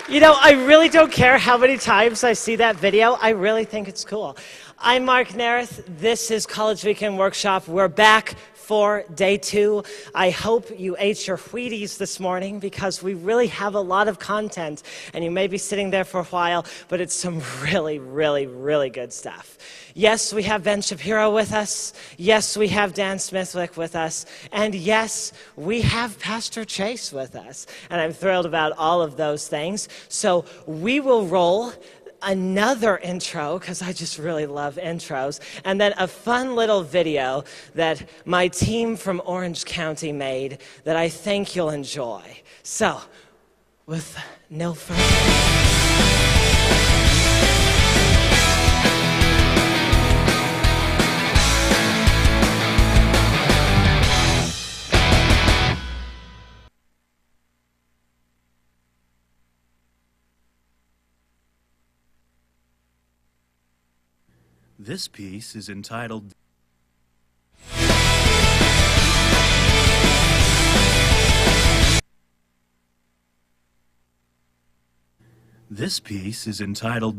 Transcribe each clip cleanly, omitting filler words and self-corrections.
You know, I really don't care how many times I see that video. I really think it's cool. I'm Mark Nareth. This is College Weekend Workshop. We're back for day 2. I hope you ate your Wheaties this morning because we really have a lot of content, and you may be sitting there for a while, but it's some really, really, really good stuff. Yes, we have Ben Shapiro with us. Yes, we have Dan Smithwick with us. And yes, we have Pastor Chase with us. And I'm thrilled about all of those things. So we will roll another intro, because I just really love intros, and then a fun little video that my team from Orange County made that I think you'll enjoy. So, with no further This piece is entitled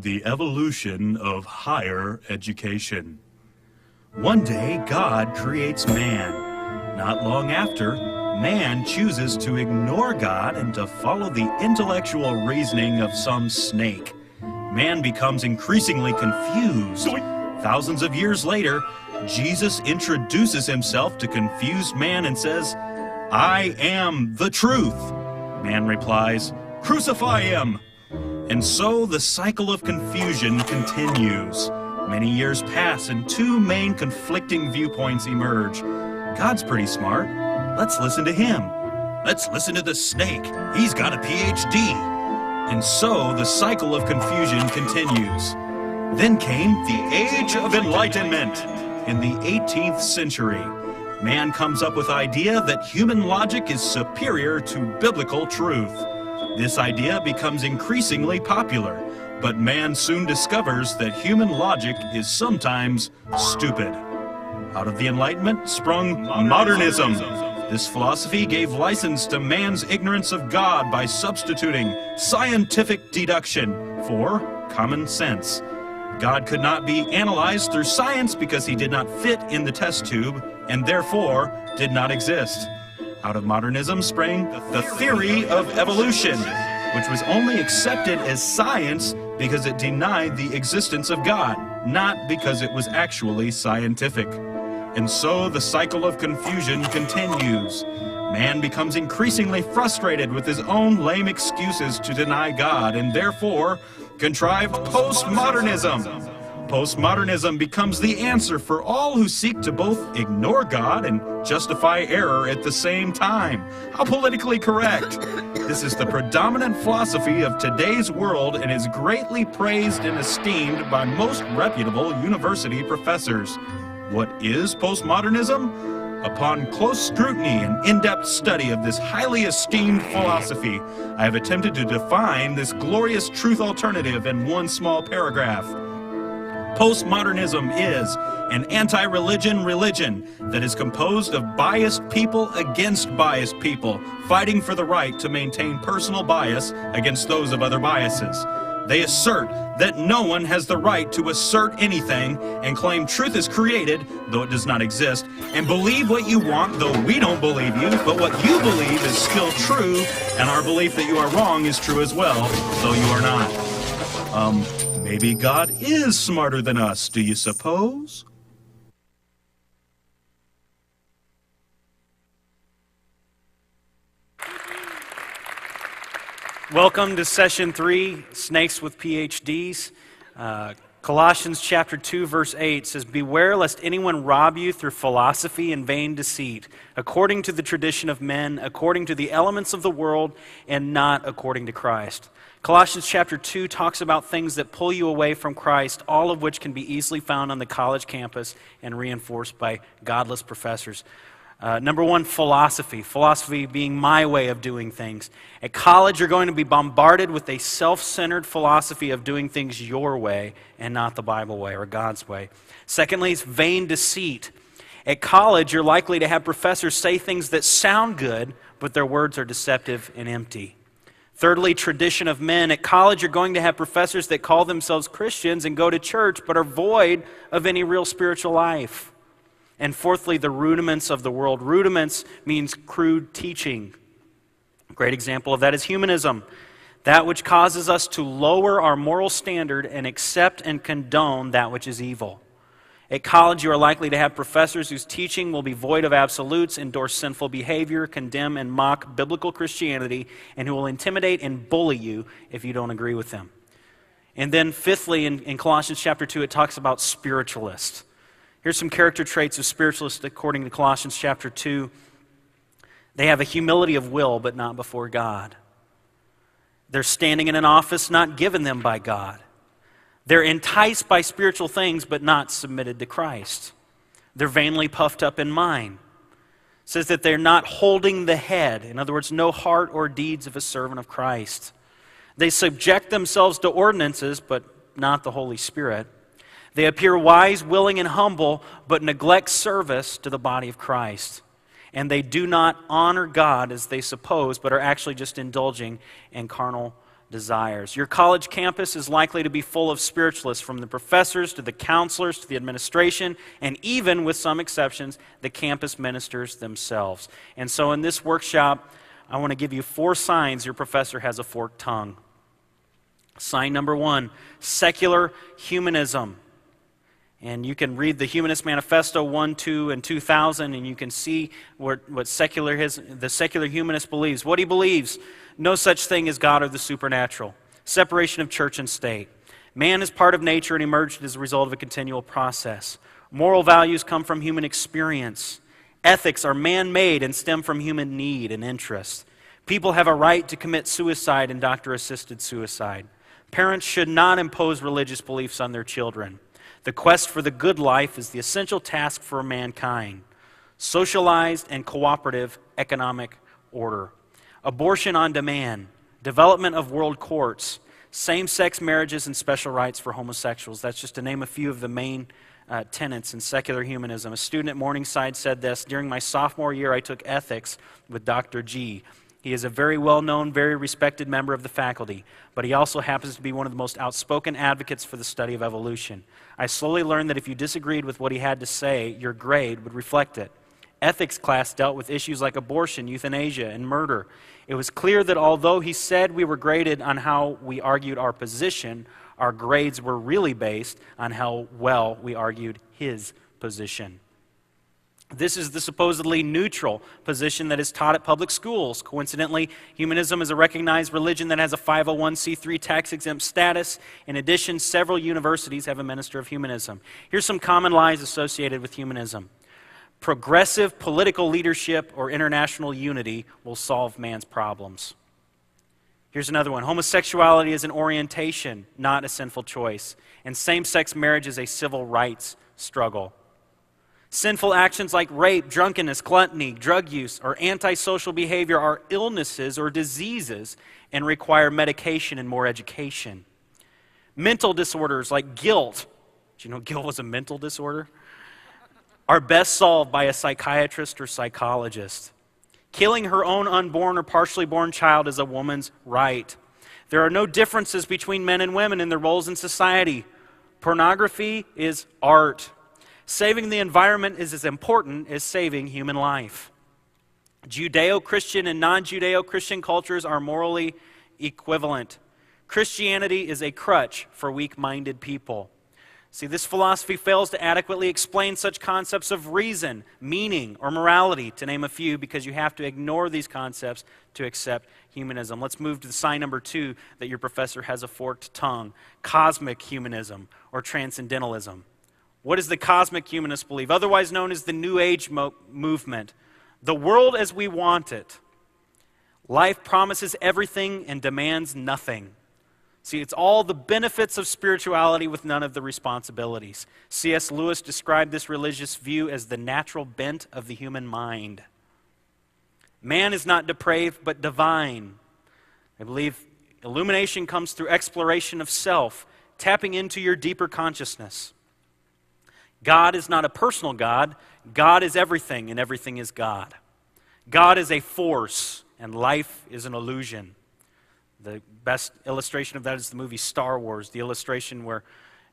The Evolution of Higher Education. One day, God creates man. Not long after, man chooses to ignore God and to follow the intellectual reasoning of some snake. Man becomes increasingly confused. Thousands of years later, Jesus introduces himself to confused man and says, "I am the truth." Man replies, "Crucify him." And so the cycle of confusion continues. Many years pass and two main conflicting viewpoints emerge. God's pretty smart. Let's listen to him. Let's listen to the snake. He's got a PhD. And so the cycle of confusion continues. Then came the Age of Enlightenment. In the 18th century, man comes up with the idea that human logic is superior to biblical truth. This idea becomes increasingly popular, but man soon discovers that human logic is sometimes stupid. Out of the Enlightenment sprung modernism. This philosophy gave license to man's ignorance of God by substituting scientific deduction for common sense. God could not be analyzed through science because he did not fit in the test tube and therefore did not exist. Out of modernism sprang the theory of evolution, which was only accepted as science because it denied the existence of God, not because it was actually scientific. And so the cycle of confusion continues. Man becomes increasingly frustrated with his own lame excuses to deny God and therefore contrive postmodernism. Postmodernism becomes the answer for all who seek to both ignore God and justify error at the same time. How politically correct! This is the predominant philosophy of today's world and is greatly praised and esteemed by most reputable university professors. What is postmodernism? Upon close scrutiny and in-depth study of this highly esteemed philosophy, I have attempted to define this glorious truth alternative in one small paragraph. Postmodernism is an anti-religion religion that is composed of biased people against biased people, fighting for the right to maintain personal bias against those of other biases. They assert that no one has the right to assert anything and claim truth is created, though it does not exist, and believe what you want, though we don't believe you, but what you believe is still true, and our belief that you are wrong is true as well, though you are not. Maybe God is smarter than us, do you suppose? Welcome to Session 3, Snakes with PhDs. Colossians chapter 2, verse 8 says, "Beware lest anyone rob you through philosophy and vain deceit, according to the tradition of men, according to the elements of the world, and not according to Christ." Colossians chapter 2 talks about things that pull you away from Christ, all of which can be easily found on the college campus and reinforced by godless professors. Number one, philosophy. Philosophy being my way of doing things. At college, you're going to be bombarded with a self-centered philosophy of doing things your way and not the Bible way or God's way. Secondly, it's vain deceit. At college, you're likely to have professors say things that sound good, but their words are deceptive and empty. Thirdly, tradition of men. At college, you're going to have professors that call themselves Christians and go to church, but are void of any real spiritual life. And fourthly, the rudiments of the world. Rudiments means crude teaching. A great example of that is humanism, that which causes us to lower our moral standard and accept and condone that which is evil. At college, you are likely to have professors whose teaching will be void of absolutes, endorse sinful behavior, condemn and mock biblical Christianity, and who will intimidate and bully you if you don't agree with them. And then fifthly, in Colossians chapter 2, it talks about spiritualists. Here's some character traits of spiritualists according to Colossians chapter 2. They have a humility of will, but not before God. They're standing in an office not given them by God. They're enticed by spiritual things, but not submitted to Christ. They're vainly puffed up in mind. It says that they're not holding the head. In other words, no heart or deeds of a servant of Christ. They subject themselves to ordinances, but not the Holy Spirit. They appear wise, willing, and humble, but neglect service to the body of Christ. And they do not honor God as they suppose, but are actually just indulging in carnal desires. Your college campus is likely to be full of spiritualists, from the professors to the counselors to the administration, and even, with some exceptions, the campus ministers themselves. And so in this workshop, I want to give you 4 signs your professor has a forked tongue. Sign number 1, secular humanism. And you can read the Humanist Manifesto 1, 2, and 2000, and you can see what the secular humanist believes. What he believes: no such thing as God or the supernatural. Separation of church and state. Man is part of nature and emerged as a result of a continual process. Moral values come from human experience. Ethics are man-made and stem from human need and interest. People have a right to commit suicide and doctor-assisted suicide. Parents should not impose religious beliefs on their children. The quest for the good life is the essential task for mankind. Socialized and cooperative economic order. Abortion on demand. Development of world courts. Same-sex marriages and special rights for homosexuals. That's just to name a few of the main tenets in secular humanism. A student at Morningside said this: during my sophomore year, I took ethics with Dr. G. He is a very well-known, very respected member of the faculty, but he also happens to be one of the most outspoken advocates for the study of evolution. I slowly learned that if you disagreed with what he had to say, your grade would reflect it. Ethics class dealt with issues like abortion, euthanasia, and murder. It was clear that although he said we were graded on how we argued our position, our grades were really based on how well we argued his position. This is the supposedly neutral position that is taught at public schools. Coincidentally, humanism is a recognized religion that has a 501c3 tax-exempt status. In addition, several universities have a minister of humanism. Here's some common lies associated with humanism. Progressive political leadership or international unity will solve man's problems. Here's another one. Homosexuality is an orientation, not a sinful choice. And same-sex marriage is a civil rights struggle. Sinful actions like rape, drunkenness, gluttony, drug use, or antisocial behavior are illnesses or diseases and require medication and more education. Mental disorders like guilt, do you know guilt was a mental disorder? Are best solved by a psychiatrist or psychologist. Killing her own unborn or partially born child is a woman's right. There are no differences between men and women in their roles in society. Pornography is art. Saving the environment is as important as saving human life. Judeo-Christian and non-Judeo-Christian cultures are morally equivalent. Christianity is a crutch for weak-minded people. See, this philosophy fails to adequately explain such concepts of reason, meaning, or morality, to name a few, because you have to ignore these concepts to accept humanism. Let's move to sign number 2 that your professor has a forked tongue: cosmic humanism or transcendentalism. What does the cosmic humanist believe? Otherwise known as the New Age movement. The world as we want it. Life promises everything and demands nothing. See, it's all the benefits of spirituality with none of the responsibilities. C.S. Lewis described this religious view as the natural bent of the human mind. Man is not depraved, but divine. I believe illumination comes through exploration of self, tapping into your deeper consciousness. God is not a personal God. God is everything, and everything is God. God is a force, and life is an illusion. The best illustration of that is the movie Star Wars, the illustration where,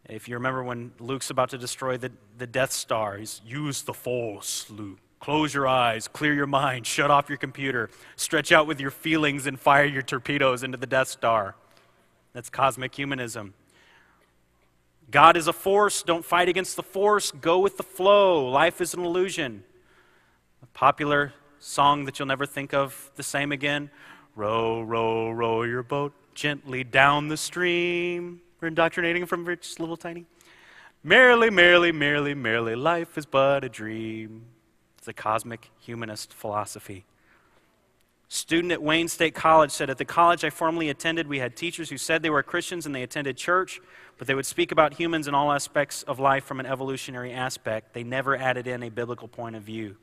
if you remember when Luke's about to destroy the Death Star, he's, use the Force, Luke. Close your eyes, clear your mind, shut off your computer, stretch out with your feelings and fire your torpedoes into the Death Star. That's cosmic humanism. God is a force, don't fight against the force, go with the flow. Life is an illusion. A popular song that you'll never think of the same again. Row, row, row your boat gently down the stream. We're indoctrinating from Rich Little Tiny. Merrily, merrily, merrily, merrily, life is but a dream. It's a cosmic humanist philosophy. Student at Wayne State College said, at the college I formerly attended, we had teachers who said they were Christians and they attended church, but they would speak about humans and all aspects of life from an evolutionary aspect. They never added in a biblical point of view.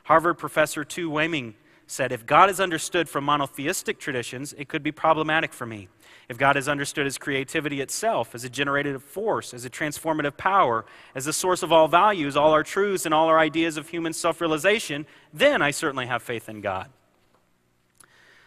Harvard professor Tu Weiming said, if God is understood from monotheistic traditions, it could be problematic for me. If God is understood as creativity itself, as a generative force, as a transformative power, as the source of all values, all our truths, and all our ideas of human self-realization, then I certainly have faith in God.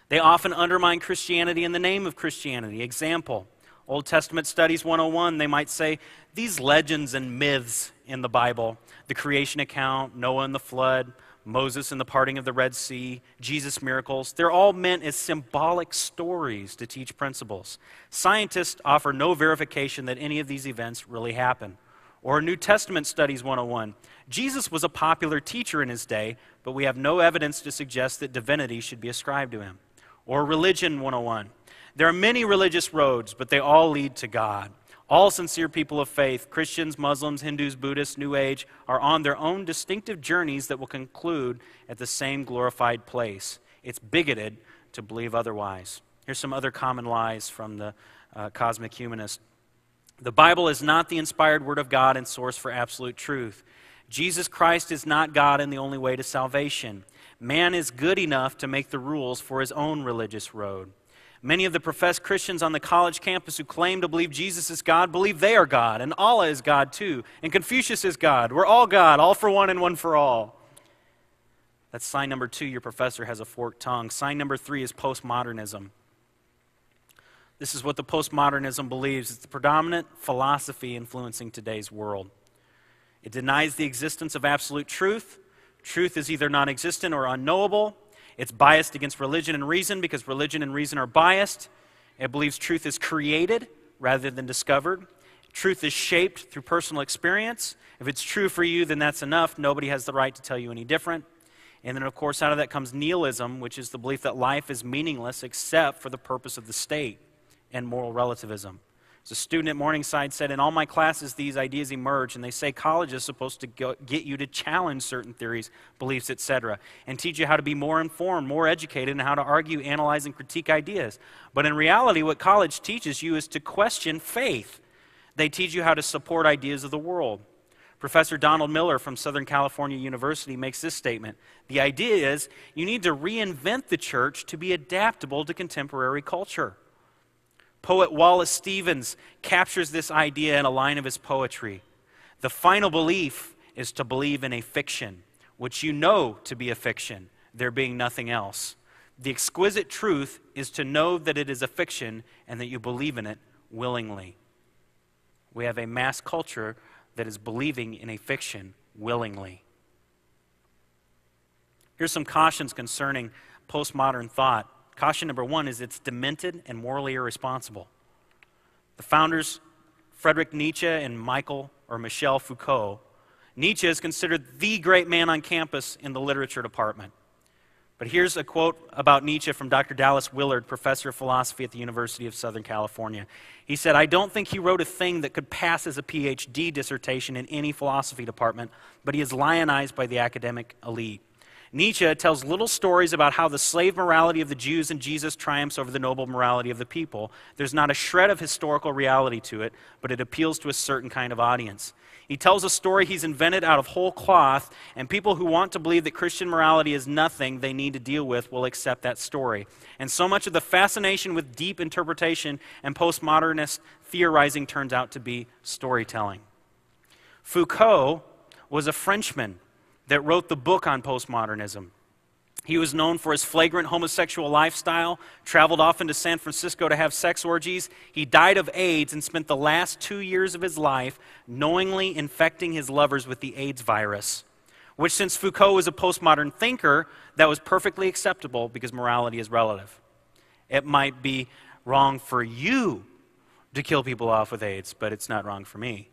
They often undermine Christianity in the name of Christianity. Example, Old Testament Studies 101, they might say, these legends and myths in the Bible, the creation account, Noah and the flood, Moses and the parting of the Red Sea, Jesus' miracles, they're all meant as symbolic stories to teach principles. Scientists offer no verification that any of these events really happened. Or New Testament Studies 101, Jesus was a popular teacher in his day, but we have no evidence to suggest that divinity should be ascribed to him. Or Religion 101, there are many religious roads, but they all lead to God. All sincere people of faith, Christians, Muslims, Hindus, Buddhists, New Age, are on their own distinctive journeys that will conclude at the same glorified place. It's bigoted to believe otherwise. Here's some other common lies from the cosmic humanist. The Bible is not the inspired word of God and source for absolute truth. Jesus Christ is not God and the only way to salvation. Man is good enough to make the rules for his own religious road. Many of the professed Christians on the college campus who claim to believe Jesus is God believe they are God, and Allah is God too, and Confucius is God. We're all God, all for one and one for all. That's sign number 2, your professor has a forked tongue. Sign number 3 is postmodernism. This is what the postmodernism believes. It's the predominant philosophy influencing today's world. It denies the existence of absolute truth. Truth is either non-existent or unknowable. It's biased against religion and reason because religion and reason are biased. It believes truth is created rather than discovered. Truth is shaped through personal experience. If it's true for you, then that's enough. Nobody has the right to tell you any different. And then, of course, out of that comes nihilism, which is the belief that life is meaningless except for the purpose of the state, and moral relativism. As a student at Morningside said, in all my classes, these ideas emerge, and they say college is supposed to get you to challenge certain theories, beliefs, etc., and teach you how to be more informed, more educated, and how to argue, analyze, and critique ideas. But in reality, what college teaches you is to question faith. They teach you how to support ideas of the world. Professor Donald Miller from Southern California University makes this statement. The idea is you need to reinvent the church to be adaptable to contemporary culture. Poet Wallace Stevens captures this idea in a line of his poetry. The final belief is to believe in a fiction, which you know to be a fiction, there being nothing else. The exquisite truth is to know that it is a fiction and that you believe in it willingly. We have a mass culture that is believing in a fiction willingly. Here's some cautions concerning postmodern thought. Caution number 1 is it's demented and morally irresponsible. The founders, Friedrich Nietzsche and Michel Foucault, Nietzsche is considered the great man on campus in the literature department. But here's a quote about Nietzsche from Dr. Dallas Willard, professor of philosophy at the University of Southern California. He said, I don't think he wrote a thing that could pass as a PhD dissertation in any philosophy department, but he is lionized by the academic elite. Nietzsche tells little stories about how the slave morality of the Jews and Jesus triumphs over the noble morality of the people. There's not a shred of historical reality to it, but it appeals to a certain kind of audience. He tells a story he's invented out of whole cloth, and people who want to believe that Christian morality is nothing they need to deal with will accept that story. And so much of the fascination with deep interpretation and postmodernist theorizing turns out to be storytelling. Foucault was a Frenchman that wrote the book on postmodernism. He was known for his flagrant homosexual lifestyle, traveled often to San Francisco to have sex orgies. He died of AIDS and spent the last 2 years of his life knowingly infecting his lovers with the AIDS virus, which, since Foucault was a postmodern thinker, that was perfectly acceptable because morality is relative. It might be wrong for you to kill people off with AIDS, but it's not wrong for me.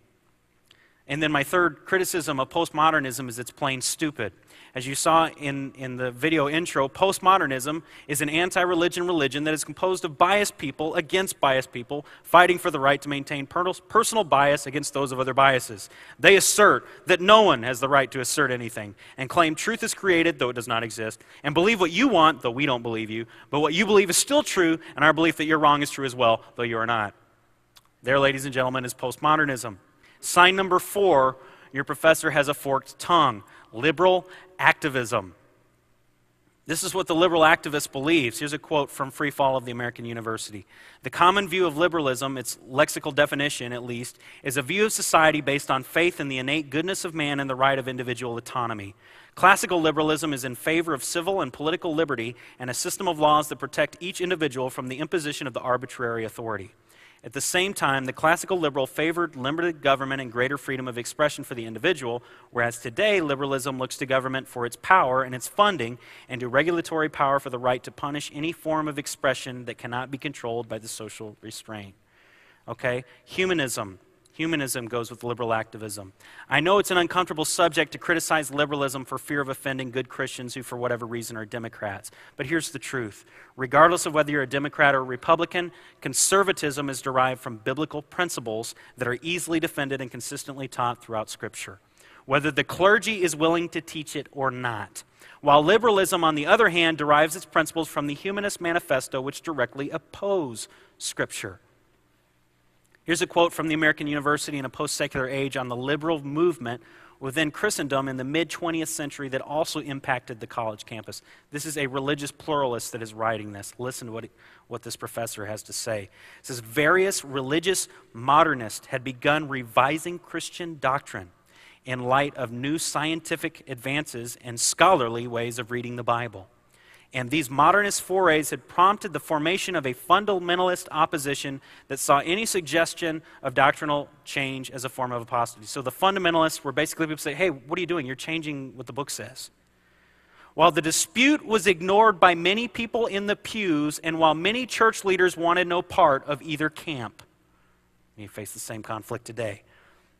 And then my third criticism of postmodernism is it's plain stupid. As you saw in the video intro, postmodernism is an anti-religion religion that is composed of biased people against biased people, fighting for the right to maintain personal bias against those of other biases. They assert that no one has the right to assert anything, and claim truth is created, though it does not exist, and believe what you want, though we don't believe you, but what you believe is still true, and our belief that you're wrong is true as well, though you are not. There, ladies and gentlemen, is postmodernism. Sign number 4, your professor has a forked tongue. Liberal activism. This is what the liberal activist believes. Here's a quote from Free Fall of the American University. The common view of liberalism, its lexical definition at least, is a view of society based on faith in the innate goodness of man and the right of individual autonomy. Classical liberalism is in favor of civil and political liberty and a system of laws that protect each individual from the imposition of the arbitrary authority. At the same time, the classical liberal favored limited government and greater freedom of expression for the individual, whereas today liberalism looks to government for its power and its funding, and to regulatory power for the right to punish any form of expression that cannot be controlled by the social restraint. Okay? Humanism. Humanism goes with liberal activism. I know it's an uncomfortable subject to criticize liberalism for fear of offending good Christians who, for whatever reason, are Democrats. But here's the truth. Regardless of whether you're a Democrat or a Republican, conservatism is derived from biblical principles that are easily defended and consistently taught throughout Scripture, whether the clergy is willing to teach it or not. While liberalism, on the other hand, derives its principles from the Humanist Manifesto, which directly oppose Scripture. Here's a quote from the American University in a post-secular age on the liberal movement within Christendom in the mid-20th century that also impacted the college campus. This is a religious pluralist that is writing this. Listen to what this professor has to say. It says, various religious modernists had begun revising Christian doctrine in light of new scientific advances and scholarly ways of reading the Bible. And these modernist forays had prompted the formation of a fundamentalist opposition that saw any suggestion of doctrinal change as a form of apostasy. So the fundamentalists were basically people say, hey, what are you doing? You're changing what the book says. While the dispute was ignored by many people in the pews, and while many church leaders wanted no part of either camp, you face the same conflict today.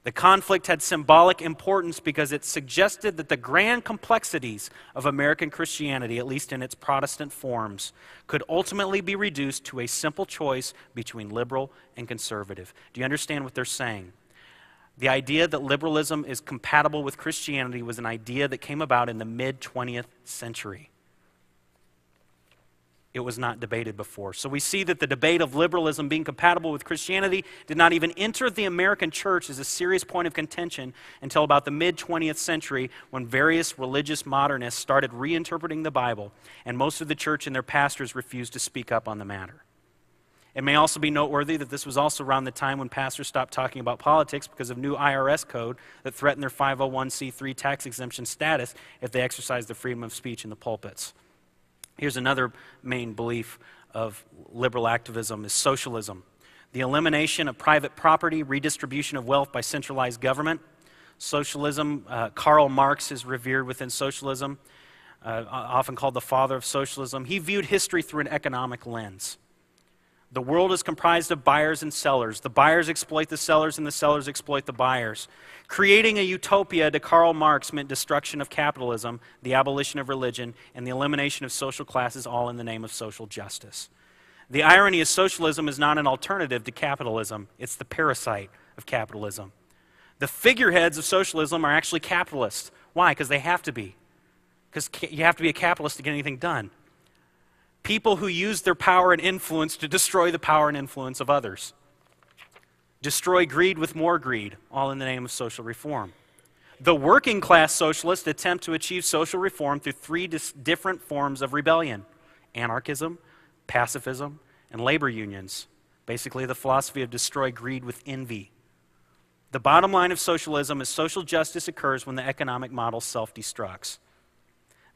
The conflict had symbolic importance because it suggested that the grand complexities of American Christianity, at least in its Protestant forms, could ultimately be reduced to a simple choice between liberal and conservative. Do you understand what they're saying? The idea that liberalism is compatible with Christianity was an idea that came about in the mid-20th century. It was not debated before. So we see that the debate of liberalism being compatible with Christianity did not even enter the American church as a serious point of contention until about the mid-20th century, when various religious modernists started reinterpreting the Bible, and most of the church and their pastors refused to speak up on the matter. It may also be noteworthy that this was also around the time when pastors stopped talking about politics because of new IRS code that threatened their 501c3 tax exemption status if they exercised the freedom of speech in the pulpits. Here's another main belief of liberal activism is socialism. The elimination of private property, redistribution of wealth by centralized government. Socialism, Karl Marx is revered within socialism, often called the father of socialism. He viewed history through an economic lens. The world is comprised of buyers and sellers. The buyers exploit the sellers and the sellers exploit the buyers. Creating a utopia to Karl Marx meant destruction of capitalism, the abolition of religion, and the elimination of social classes, all in the name of social justice. The irony is socialism is not an alternative to capitalism. It's the parasite of capitalism. The figureheads of socialism are actually capitalists. Why? Because they have to be. Because you have to be a capitalist to get anything done. People who use their power and influence to destroy the power and influence of others. Destroy greed with more greed, all in the name of social reform. The working class socialists attempt to achieve social reform through three different forms of rebellion: anarchism, pacifism, and labor unions. Basically, the philosophy of destroy greed with envy. The bottom line of socialism is social justice occurs when the economic model self-destructs.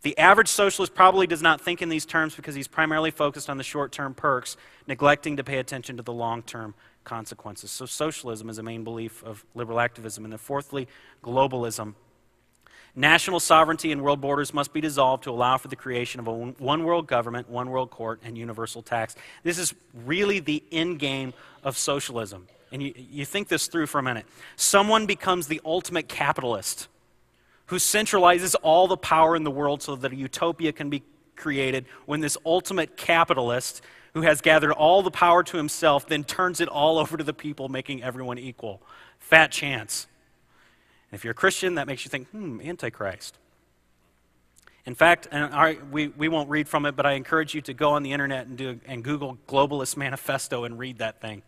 The average socialist probably does not think in these terms because he's primarily focused on the short-term perks, neglecting to pay attention to the long-term consequences. So socialism is a main belief of liberal activism. And then fourthly, globalism. National sovereignty and world borders must be dissolved to allow for the creation of a one world government, one world court, and universal tax. This is really the end game of socialism. And you think this through for a minute. Someone becomes the ultimate capitalist who centralizes all the power in the world so that a utopia can be created, when this ultimate capitalist who has gathered all the power to himself then turns it all over to the people, making everyone equal. Fat chance. And if you're a Christian, that makes you think, Antichrist. In fact, and we won't read from it, but I encourage you to go on the internet and Google Globalist Manifesto and read that thing.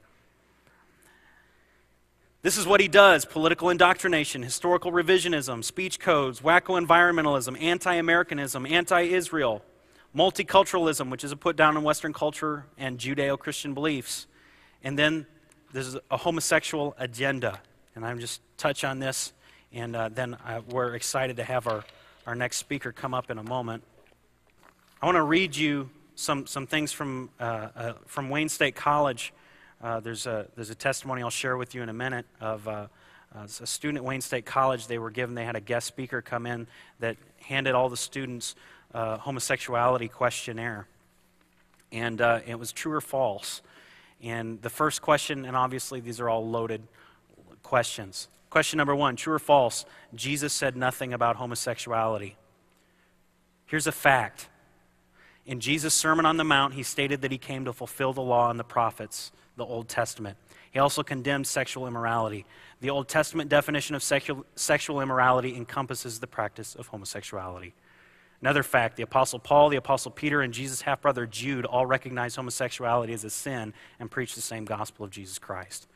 This is what he does: political indoctrination, historical revisionism, speech codes, wacko environmentalism, anti-Americanism, anti-Israel, multiculturalism, which is a put down on Western culture and Judeo-Christian beliefs. And then there's a homosexual agenda. And I'm just touch on this, and then we're excited to have our next speaker come up in a moment. I want to read you some things from Wayne State College. There's a testimony I'll share with you in a minute of a student at Wayne State College. They had a guest speaker come in that handed all the students a homosexuality questionnaire. And it was true or false. And the first question, and obviously these are all loaded questions. Question number 1, true or false? Jesus said nothing about homosexuality. Here's a fact. In Jesus' Sermon on the Mount, he stated that he came to fulfill the law and the prophets, the Old Testament. He also condemned sexual immorality. The Old Testament definition of sexual immorality encompasses the practice of homosexuality. Another fact, the Apostle Paul, the Apostle Peter, and Jesus' half-brother Jude all recognized homosexuality as a sin and preached the same gospel of Jesus Christ.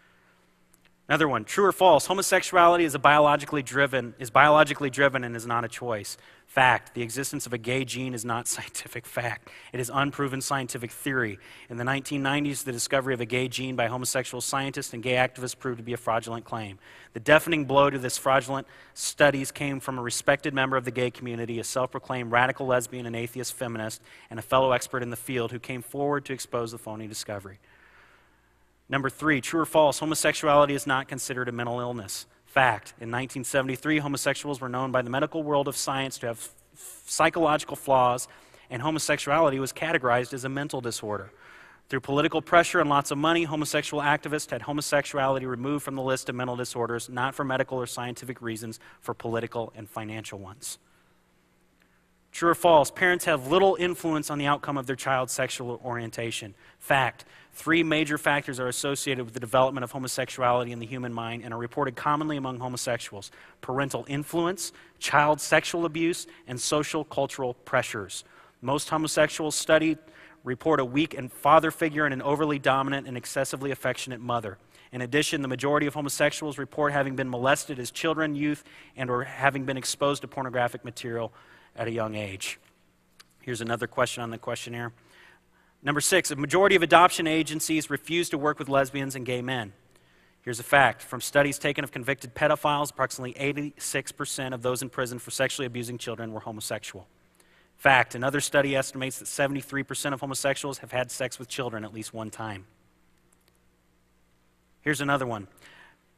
Another one, true or false? Homosexuality is biologically driven and is not a choice. Fact, the existence of a gay gene is not scientific fact. It is unproven scientific theory. In the 1990s, the discovery of a gay gene by homosexual scientists and gay activists proved to be a fraudulent claim. The deafening blow to this fraudulent studies came from a respected member of the gay community, a self-proclaimed radical lesbian and atheist feminist, and a fellow expert in the field who came forward to expose the phony discovery. Number 3, true or false? Homosexuality is not considered a mental illness. Fact, in 1973, homosexuals were known by the medical world of science to have psychological flaws, and homosexuality was categorized as a mental disorder. Through political pressure and lots of money, homosexual activists had homosexuality removed from the list of mental disorders, not for medical or scientific reasons, for political and financial ones. True or false? Parents have little influence on the outcome of their child's sexual orientation. Fact, 3 major factors are associated with the development of homosexuality in the human mind and are reported commonly among homosexuals: parental influence, child sexual abuse, and social cultural pressures. Most homosexuals studied report a weak and father figure and an overly dominant and excessively affectionate mother. In addition, the majority of homosexuals report having been molested as children, youth, and or having been exposed to pornographic material at a young age. Here's another question on the questionnaire. Number 6, a majority of adoption agencies refuse to work with lesbians and gay men. Here's a fact. From studies taken of convicted pedophiles, approximately 86% of those in prison for sexually abusing children were homosexual. Fact, another study estimates that 73% of homosexuals have had sex with children at least one time. Here's another one.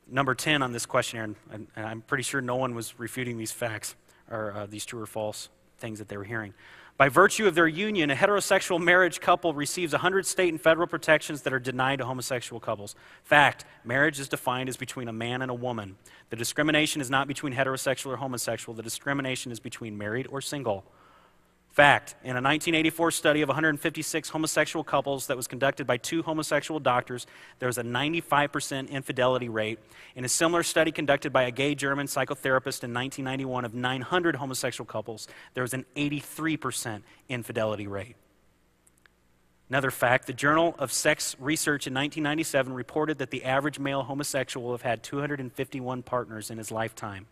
Number 10 on this questionnaire, and I'm pretty sure no one was refuting these facts, or these true or false things that they were hearing. By virtue of their union, a heterosexual marriage couple receives 100 state and federal protections that are denied to homosexual couples. Fact, marriage is defined as between a man and a woman. The discrimination is not between heterosexual or homosexual. The discrimination is between married or single. Fact, in a 1984 study of 156 homosexual couples that was conducted by 2 homosexual doctors, there was a 95% infidelity rate. In a similar study conducted by a gay German psychotherapist in 1991 of 900 homosexual couples, there was an 83% infidelity rate. Another fact, the Journal of Sex Research in 1997 reported that the average male homosexual will have had 251 partners in his lifetime.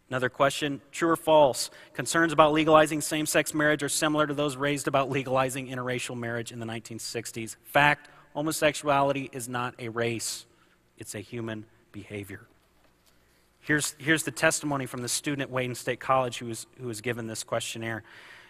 Another question, true or false? Concerns about legalizing same-sex marriage are similar to those raised about legalizing interracial marriage in the 1960s. Fact, homosexuality is not a race. It's a human behavior. Here's the testimony from the student at Wayne State College who was given this questionnaire.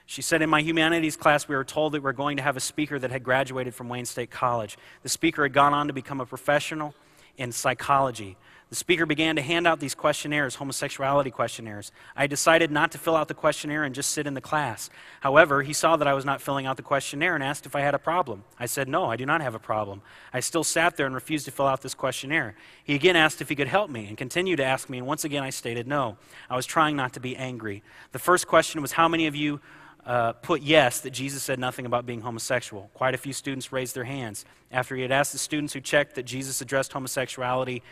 She said, in my humanities class, we were told that we were going to have a speaker that had graduated from Wayne State College. The speaker had gone on to become a professional in psychology. The speaker began to hand out these questionnaires, homosexuality questionnaires. I decided not to fill out the questionnaire and just sit in the class. However, he saw that I was not filling out the questionnaire and asked if I had a problem. I said, no, I do not have a problem. I still sat there and refused to fill out this questionnaire. He again asked if he could help me and continued to ask me, and once again I stated no. I was trying not to be angry. The first question was, how many of you put yes that Jesus said nothing about being homosexual? Quite a few students raised their hands. After he had asked the students who checked that Jesus addressed homosexuality,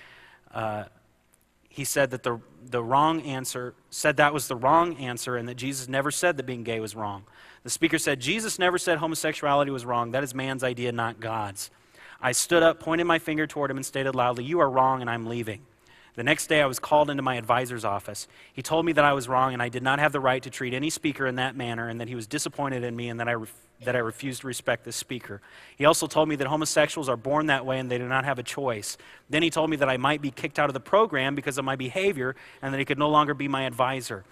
he said that the wrong answer, said that was the wrong answer and that Jesus never said that being gay was wrong. The speaker said, Jesus never said homosexuality was wrong. That is man's idea, not God's. I stood up, pointed my finger toward him and stated loudly, you are wrong and I'm leaving. The next day I was called into my advisor's office. He told me that I was wrong and I did not have the right to treat any speaker in that manner and that he was disappointed in me and that I refused to respect this speaker. He also told me that homosexuals are born that way and they do not have a choice. Then he told me that I might be kicked out of the program because of my behavior and that he could no longer be my advisor.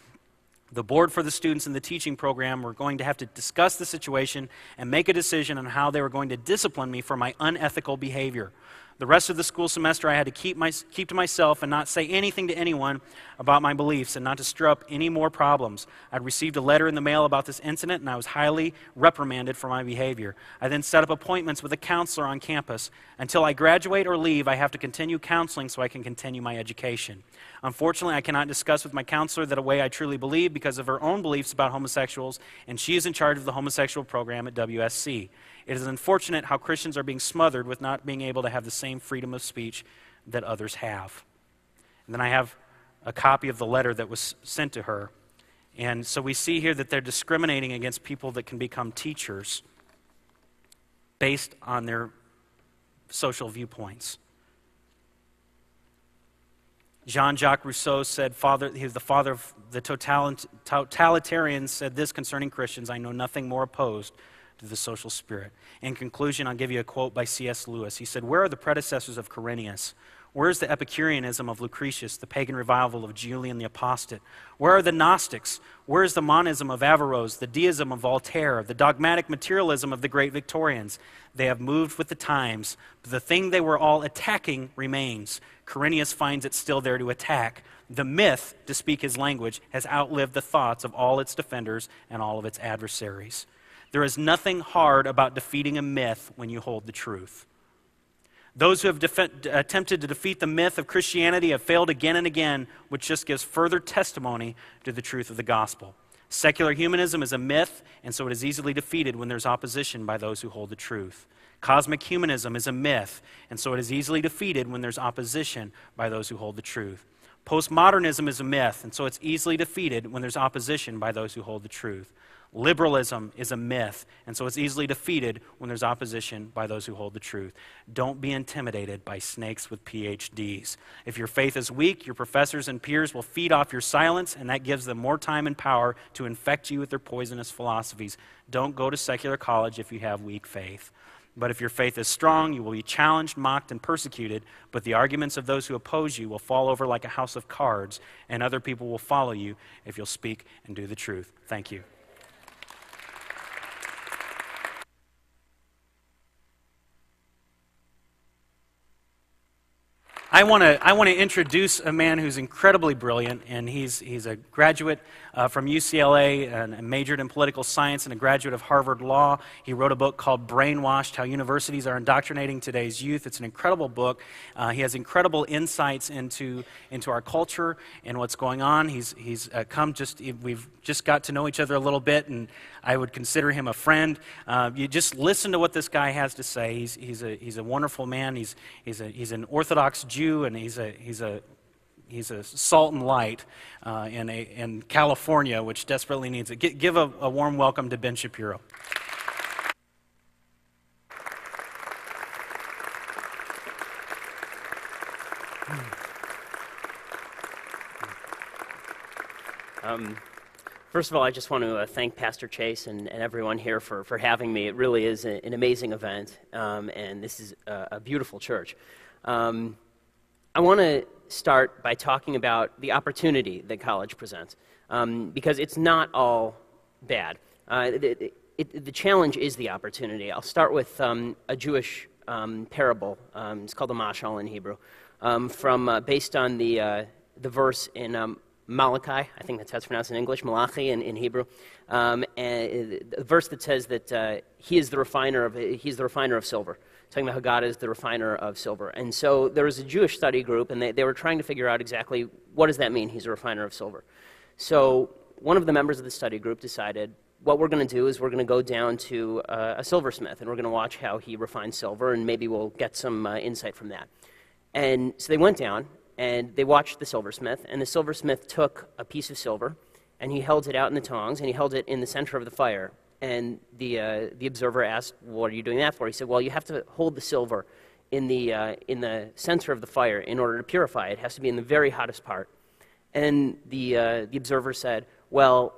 The board for the students in the teaching program were going to have to discuss the situation and make a decision on how they were going to discipline me for my unethical behavior. The rest of the school semester, I had to keep to myself and not say anything to anyone about my beliefs and not to stir up any more problems. I'd received a letter in the mail about this incident, and I was highly reprimanded for my behavior. I then set up appointments with a counselor on campus. Until I graduate or leave, I have to continue counseling so I can continue my education. Unfortunately, I cannot discuss with my counselor that a way I truly believe because of her own beliefs about homosexuals, and she is in charge of the homosexual program at WSC. It is unfortunate how Christians are being smothered with not being able to have the same freedom of speech that others have. And then I have a copy of the letter that was sent to her. And so we see here that they're discriminating against people that can become teachers based on their social viewpoints. Jean-Jacques Rousseau said, he was the father of the totalitarians, said this concerning Christians, I know nothing more opposed to the social spirit. In conclusion, I'll give you a quote by C.S. Lewis. He said, where are the predecessors of Quirinius? Where is the Epicureanism of Lucretius, the pagan revival of Julian the Apostate? Where are the Gnostics? Where is the monism of Averroes, the deism of Voltaire, the dogmatic materialism of the great Victorians? They have moved with the times, but the thing they were all attacking remains. Quirinius finds it still there to attack. The myth, to speak his language, has outlived the thoughts of all its defenders and all of its adversaries. There is nothing hard about defeating a myth when you hold the truth. Those who have attempted to defeat the myth of Christianity have failed again and again, which just gives further testimony to the truth of the gospel. Secular humanism is a myth, and so it is easily defeated when there's opposition by those who hold the truth. Cosmic humanism is a myth, and so it is easily defeated when there's opposition by those who hold the truth. Postmodernism is a myth, and so it's easily defeated when there's opposition by those who hold the truth. Liberalism is a myth, and so it's easily defeated when there's opposition by those who hold the truth. Don't be intimidated by snakes with PhDs. If your faith is weak, your professors and peers will feed off your silence, and that gives them more time and power to infect you with their poisonous philosophies. Don't go to secular college if you have weak faith. But if your faith is strong, you will be challenged, mocked, and persecuted, but the arguments of those who oppose you will fall over like a house of cards, and other people will follow you if you'll speak and do the truth. Thank you. I want to introduce a man who's incredibly brilliant, and he's a graduate from UCLA and majored in political science and a graduate of Harvard Law. He wrote a book called Brainwashed: How Universities Are Indoctrinating Today's Youth. It's an incredible book. He has incredible insights into our culture and what's going on. We've just got to know each other a little bit, and I would consider him a friend. You just listen to what this guy has to say. He's a wonderful man. He's an Orthodox Jew, and he's a salt and light in California, which desperately needs it. Give a warm welcome to Ben Shapiro. First of all, I just want to thank Pastor Chase and everyone here for having me. It really is an amazing event, and this is a beautiful church. I want to start by talking about the opportunity that college presents, because it's not all bad. The challenge is the opportunity. I'll start with a Jewish parable. It's called a mashal in Hebrew, based on the verse in Malachi. I think that's how it's pronounced in English, Malachi in Hebrew, and the verse that says that he's the refiner of silver, talking about how God is the refiner of silver. And so there was a Jewish study group, and they were trying to figure out exactly what does that mean, he's a refiner of silver. So one of the members of the study group decided, what we're going to do is we're going to go down to a silversmith, and we're going to watch how he refines silver, and maybe we'll get some insight from that. And so they went down, and they watched the silversmith, and the silversmith took a piece of silver, and he held it out in the tongs, and he held it in the center of the fire. And the observer asked, what are you doing that for? He said, well, you have to hold the silver in the center of the fire in order to purify it. It has to be in the very hottest part. And the observer said, well,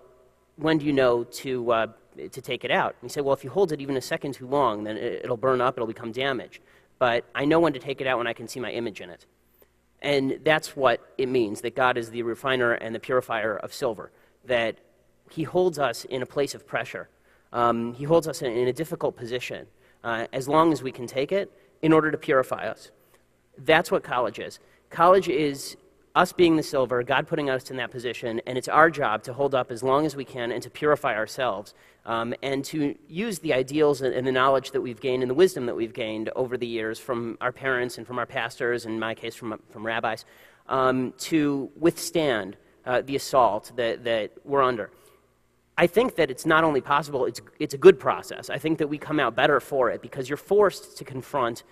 when do you know to take it out? And he said, well, if you hold it even a second too long, then it'll burn up, it'll become damaged. But I know when to take it out when I can see my image in it. And that's what it means, that God is the refiner and the purifier of silver, that he holds us in a place of pressure. He holds us in a difficult position, as long as we can take it, in order to purify us. That's what college is. College is us being the silver, God putting us in that position, and it's our job to hold up as long as we can and to purify ourselves, and to use the ideals and the knowledge that we've gained and the wisdom that we've gained over the years from our parents and from our pastors, in my case from rabbis, to withstand the assault that we're under. I think that it's not only possible, it's a good process. I think that we come out better for it because you're forced to confront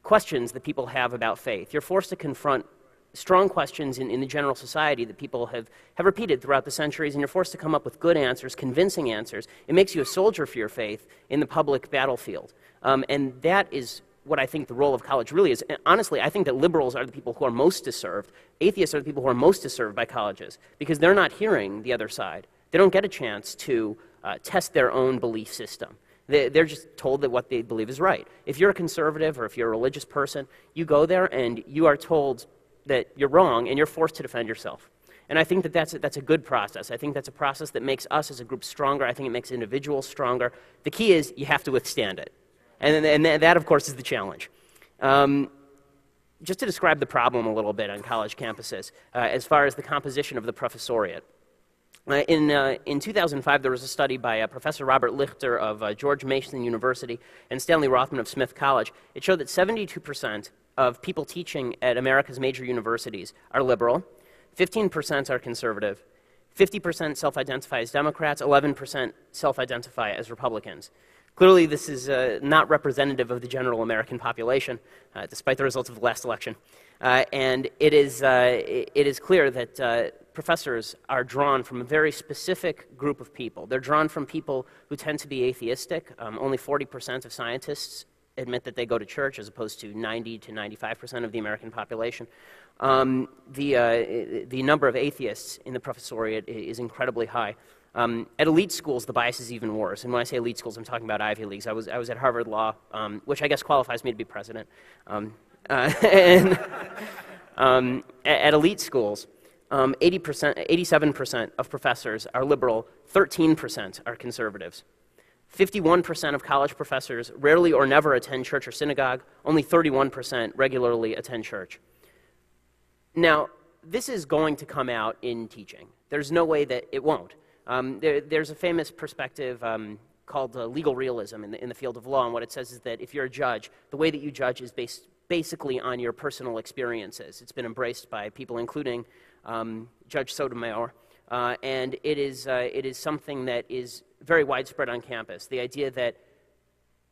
questions that people have about faith. You're forced to confront strong questions in the general society that people have repeated throughout the centuries, and you're forced to come up with good answers, convincing answers. It makes you a soldier for your faith in the public battlefield. And that is what I think the role of college really is. And honestly, I think that liberals are the people who are most disserved. Atheists are the people who are most disserved by colleges because they're not hearing the other side. They don't get a chance to test their own belief system. They're just told that what they believe is right. If you're a conservative or if you're a religious person, you go there and you are told that you're wrong and you're forced to defend yourself. And I think that that's a good process. I think that's a process that makes us as a group stronger. I think it makes individuals stronger. The key is you have to withstand it. And that, of course, is the challenge. Just to describe the problem a little bit on college campuses, as far as the composition of the professoriate. In 2005, there was a study by Professor Robert Lichter of George Mason University and Stanley Rothman of Smith College. It showed that 72% of people teaching at America's major universities are liberal, 15% are conservative, 50% self-identify as Democrats, 11% self-identify as Republicans. Clearly, this is not representative of the general American population, despite the results of the last election. And it is clear that professors are drawn from a very specific group of people. They're drawn from people who tend to be atheistic. Only 40% of scientists admit that they go to church, as opposed to 90 to 95% of the American population. The number of atheists in the professoriate is incredibly high. At elite schools, the bias is even worse. And when I say elite schools, I'm talking about Ivy Leagues. I was at Harvard Law, which I guess qualifies me to be president. At elite schools, 87% of professors are liberal, 13% are conservatives. 51% of college professors rarely or never attend church or synagogue. Only 31% regularly attend church. Now, this is going to come out in teaching. There's no way that it won't. There's a famous perspective called legal realism in the field of law, and what it says is that if you're a judge, the way that you judge is based basically on your personal experiences. It's been embraced by people including Judge Sotomayor, and it is something that is very widespread on campus. The idea that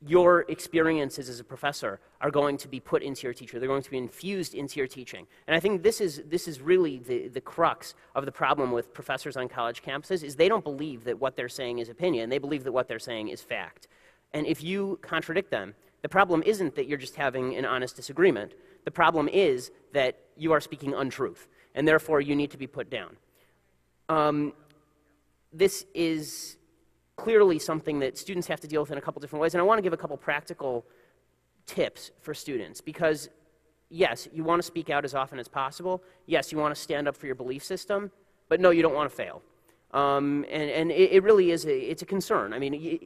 your experiences as a professor are going to be put into your teacher. They're going to be infused into your teaching. And I think this is really the crux of the problem with professors on college campuses, is they don't believe that what they're saying is opinion. They believe that what they're saying is fact. And if you contradict them, the problem isn't that you're just having an honest disagreement. The problem is that you are speaking untruth, and therefore you need to be put down. This is clearly something that students have to deal with in a couple different ways, and I want to give a couple practical tips for students, because yes, you want to speak out as often as possible. Yes, you want to stand up for your belief system, but no, you don't want to fail. And it really is it's a concern. I mean,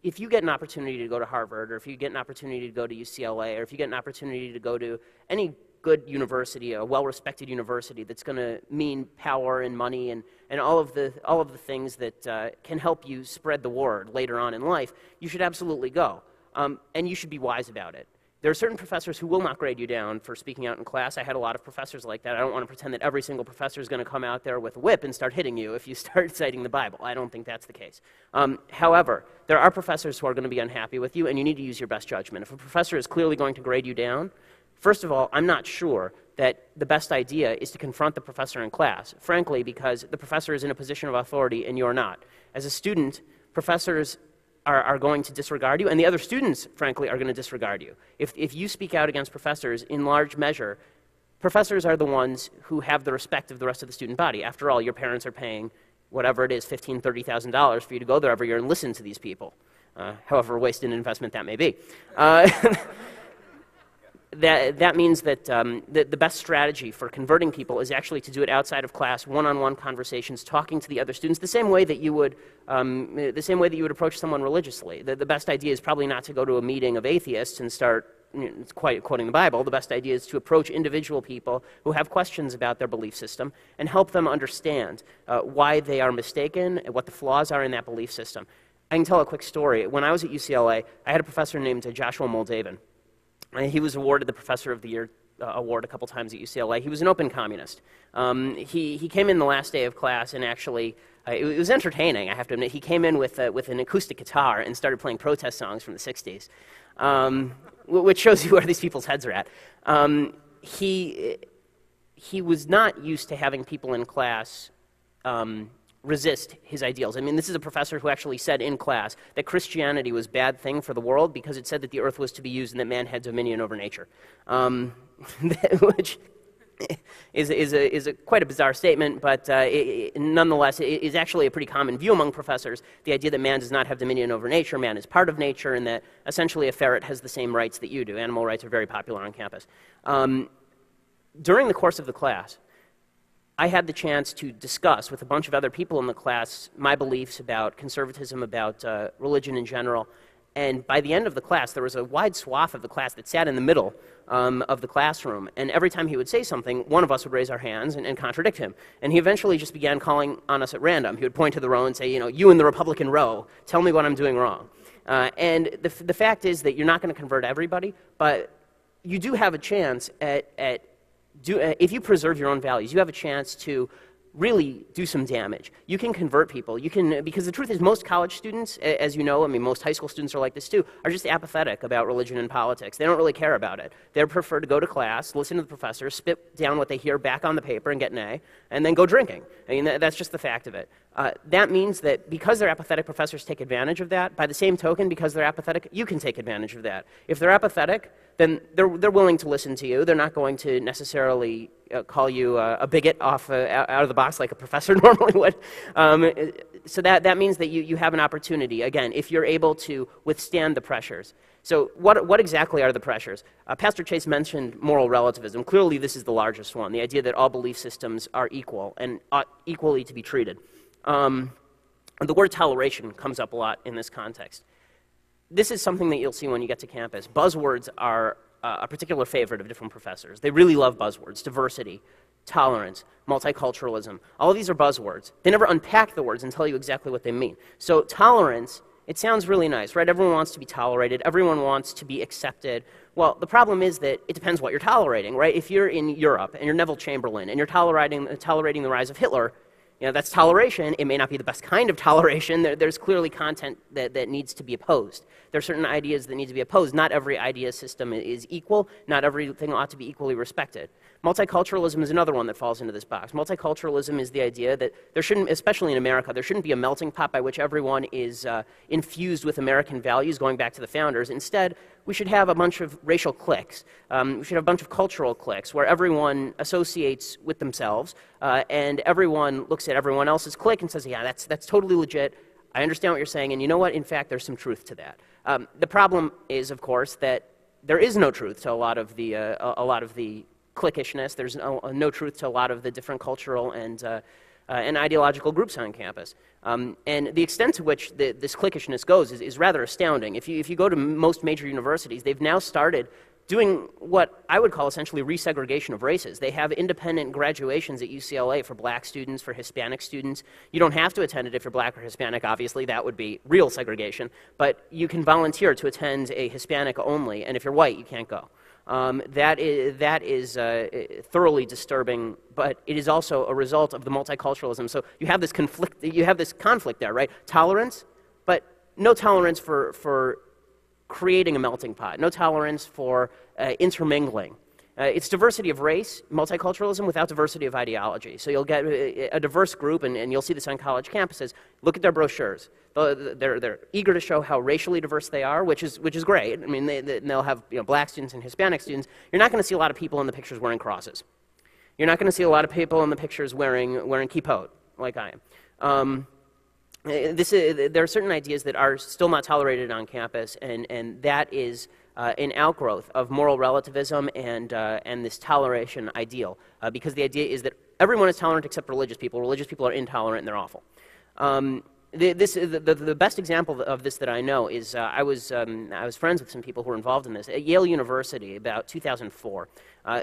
if you get an opportunity to go to Harvard, or if you get an opportunity to go to UCLA, or if you get an opportunity to go to any good university, a well-respected university that's going to mean power and money and all of the things that can help you spread the word later on in life, you should absolutely go. And you should be wise about it. There are certain professors who will not grade you down for speaking out in class. I had a lot of professors like that. I don't want to pretend that every single professor is going to come out there with a whip and start hitting you if you start citing the Bible. I don't think that's the case. However, there are professors who are going to be unhappy with you, and you need to use your best judgment. If a professor is clearly going to grade you down, first of all, I'm not sure that the best idea is to confront the professor in class, frankly, because the professor is in a position of authority and you're not. As a student, professors are going to disregard you, and the other students, frankly, are going to disregard you. If you speak out against professors, in large measure, professors are the ones who have the respect of the rest of the student body. After all, your parents are paying whatever it is, $15,000, $30,000 for you to go there every year and listen to these people, however wasted an investment that may be. That means that the best strategy for converting people is actually to do it outside of class, one-on-one conversations, talking to the other students, the same way that you would approach someone religiously. The best idea is probably not to go to a meeting of atheists and start quite quoting the Bible. The best idea is to approach individual people who have questions about their belief system and help them understand why they are mistaken and what the flaws are in that belief system. I can tell a quick story. When I was at UCLA, I had a professor named Joshua Moldavan. He was awarded the Professor of the Year award a couple times at UCLA. He was an open communist. He came in the last day of class and actually, it was entertaining, I have to admit. He came in with an acoustic guitar and started playing protest songs from the 60s, which shows you where these people's heads are at. He was not used to having people in class resist his ideals. I mean, this is a professor who actually said in class that Christianity was a bad thing for the world because it said that the earth was to be used and that man had dominion over nature, which is quite a bizarre statement, but nonetheless, it is actually a pretty common view among professors, the idea that man does not have dominion over nature, man is part of nature, and that essentially a ferret has the same rights that you do. Animal rights are very popular on campus. During the course of the class, I had the chance to discuss with a bunch of other people in the class my beliefs about conservatism, about religion in general. And by the end of the class, there was a wide swath of the class that sat in the middle of the classroom. And every time he would say something, one of us would raise our hands and contradict him. And he eventually just began calling on us at random. He would point to the row and say, you know, you in the Republican row, tell me what I'm doing wrong. And the fact is that you're not going to convert everybody, but you do have a chance if you preserve your own values, you have a chance to really do some damage. You can convert people. You can, because the truth is most college students, as you know, I mean, most high school students are like this too, are just apathetic about religion and politics. They don't really care about it. They prefer to go to class, listen to the professor, spit down what they hear back on the paper and get an A, and then go drinking. I mean, that's just the fact of it. That means that because they're apathetic, professors take advantage of that. By the same token, because they're apathetic, you can take advantage of that. If they're apathetic, then they're willing to listen to you. They're not going to necessarily call you a bigot out of the box like a professor normally would. So that means that you have an opportunity, again, if you're able to withstand the pressures. So what exactly are the pressures? Pastor Chase mentioned moral relativism. Clearly, this is the largest one, the idea that all belief systems are equal and ought equally to be treated. The word toleration comes up a lot in this context. This is something that you'll see when you get to campus. Buzzwords are a particular favorite of different professors. They really love buzzwords: diversity, tolerance, multiculturalism. All of these are buzzwords. They never unpack the words and tell you exactly what they mean. So tolerance, it sounds really nice, right? Everyone wants to be tolerated. Everyone wants to be accepted. Well, the problem is that it depends what you're tolerating, right? If you're in Europe and you're Neville Chamberlain and you're tolerating the rise of Hitler, you know, that's toleration. It may not be the best kind of toleration. There's clearly content that needs to be opposed. There are certain ideas that need to be opposed. Not every idea system is equal. Not everything ought to be equally respected. Multiculturalism is another one that falls into this box. Multiculturalism is the idea that there shouldn't, especially in America, there shouldn't be a melting pot by which everyone is infused with American values going back to the founders. Instead, we should have a bunch of racial cliques. We should have a bunch of cultural cliques where everyone associates with themselves and everyone looks at everyone else's clique and says, yeah, that's totally legit. I understand what you're saying, and you know what? In fact, there's some truth to that. The problem is, of course, that there is no truth to a lot of the cliquishness. There's no truth to a lot of the different cultural and ideological groups on campus. And the extent to which this cliquishness goes is rather astounding. If you go to most major universities, they've now started doing what I would call essentially resegregation of races. They have independent graduations at UCLA for black students, for Hispanic students. You don't have to attend it if you're black or Hispanic, obviously. That would be real segregation. But you can volunteer to attend a Hispanic only, and if you're white, you can't go. That is thoroughly disturbing, but it is also a result of the multiculturalism. So you have this conflict there, right? Tolerance, but no tolerance for creating a melting pot, no tolerance for intermingling. It's diversity of race, multiculturalism, without diversity of ideology. So you'll get a diverse group, and you'll see this on college campuses. Look at their brochures. They're eager to show how racially diverse they are, which is great. I mean, they'll have black students and Hispanic students. You're not going to see a lot of people in the pictures wearing crosses. You're not going to see a lot of people in the pictures wearing kippot, like I am. There are certain ideas that are still not tolerated on campus, and that is an outgrowth of moral relativism and this toleration ideal, because the idea is that everyone is tolerant except religious people. Religious people are intolerant and they're awful. The best example of this that I know is I was friends with some people who were involved in this. At Yale University, about 2004,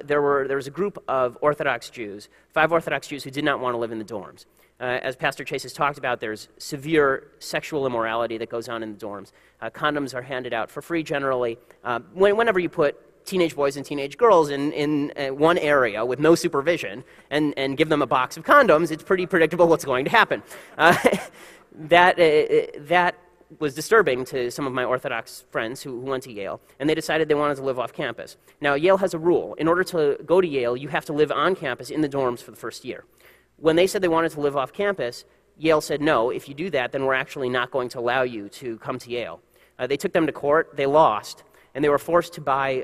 there was a group of Orthodox Jews, 5 Orthodox Jews who did not want to live in the dorms. As Pastor Chase has talked about, there's severe sexual immorality that goes on in the dorms. Condoms are handed out for free generally. Whenever you put teenage boys and teenage girls in one area with no supervision and give them a box of condoms, it's pretty predictable what's going to happen. That was disturbing to some of my Orthodox friends who went to Yale, and they decided they wanted to live off campus. Now, Yale has a rule. In order to go to Yale, you have to live on campus in the dorms for the first year. When they said they wanted to live off campus, Yale said, no, if you do that, then we're actually not going to allow you to come to Yale. They took them to court, they lost, and they were forced to buy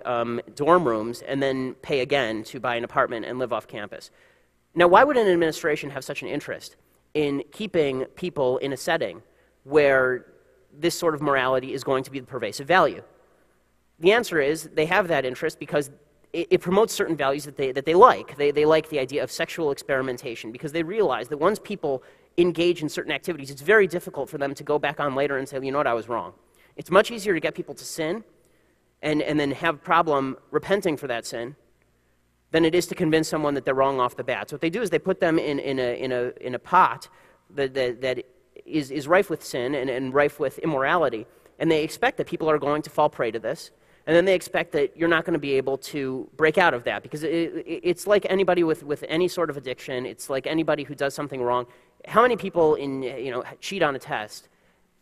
dorm rooms and then pay again to buy an apartment and live off campus. Now, why would an administration have such an interest in keeping people in a setting where this sort of morality is going to be the pervasive value? The answer is they have that interest because it promotes certain values that they like. They like the idea of sexual experimentation because they realize that once people engage in certain activities, it's very difficult for them to go back on later and say, you know what, I was wrong. It's much easier to get people to sin and then have a problem repenting for that sin than it is to convince someone that they're wrong off the bat. So what they do is they put them in a pot that is rife with sin and rife with immorality, and they expect that people are going to fall prey to this. And then they expect that you're not going to be able to break out of that because it's like anybody with any sort of addiction. It's like anybody who does something wrong. How many people cheat on a test,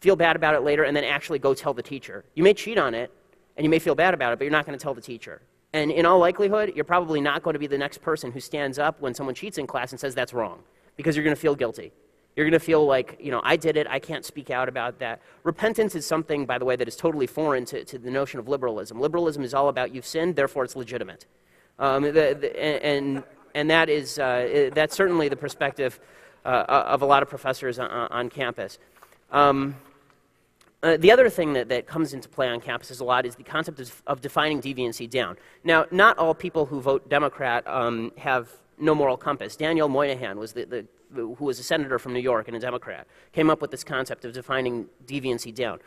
feel bad about it later, and then actually go tell the teacher? You may cheat on it, and you may feel bad about it, but you're not going to tell the teacher. And in all likelihood, you're probably not going to be the next person who stands up when someone cheats in class and says that's wrong because you're going to feel guilty. You're going to feel like, I did it, I can't speak out about that. Repentance is something, by the way, that is totally foreign to the notion of liberalism. Liberalism is all about you've sinned, therefore it's legitimate. And that's certainly the perspective of a lot of professors on campus. The other thing that comes into play on campuses a lot is the concept of defining deviancy down. Now, not all people who vote Democrat have no moral compass. Daniel Moynihan was who was a senator from New York and a Democrat, came up with this concept of defining deviancy down.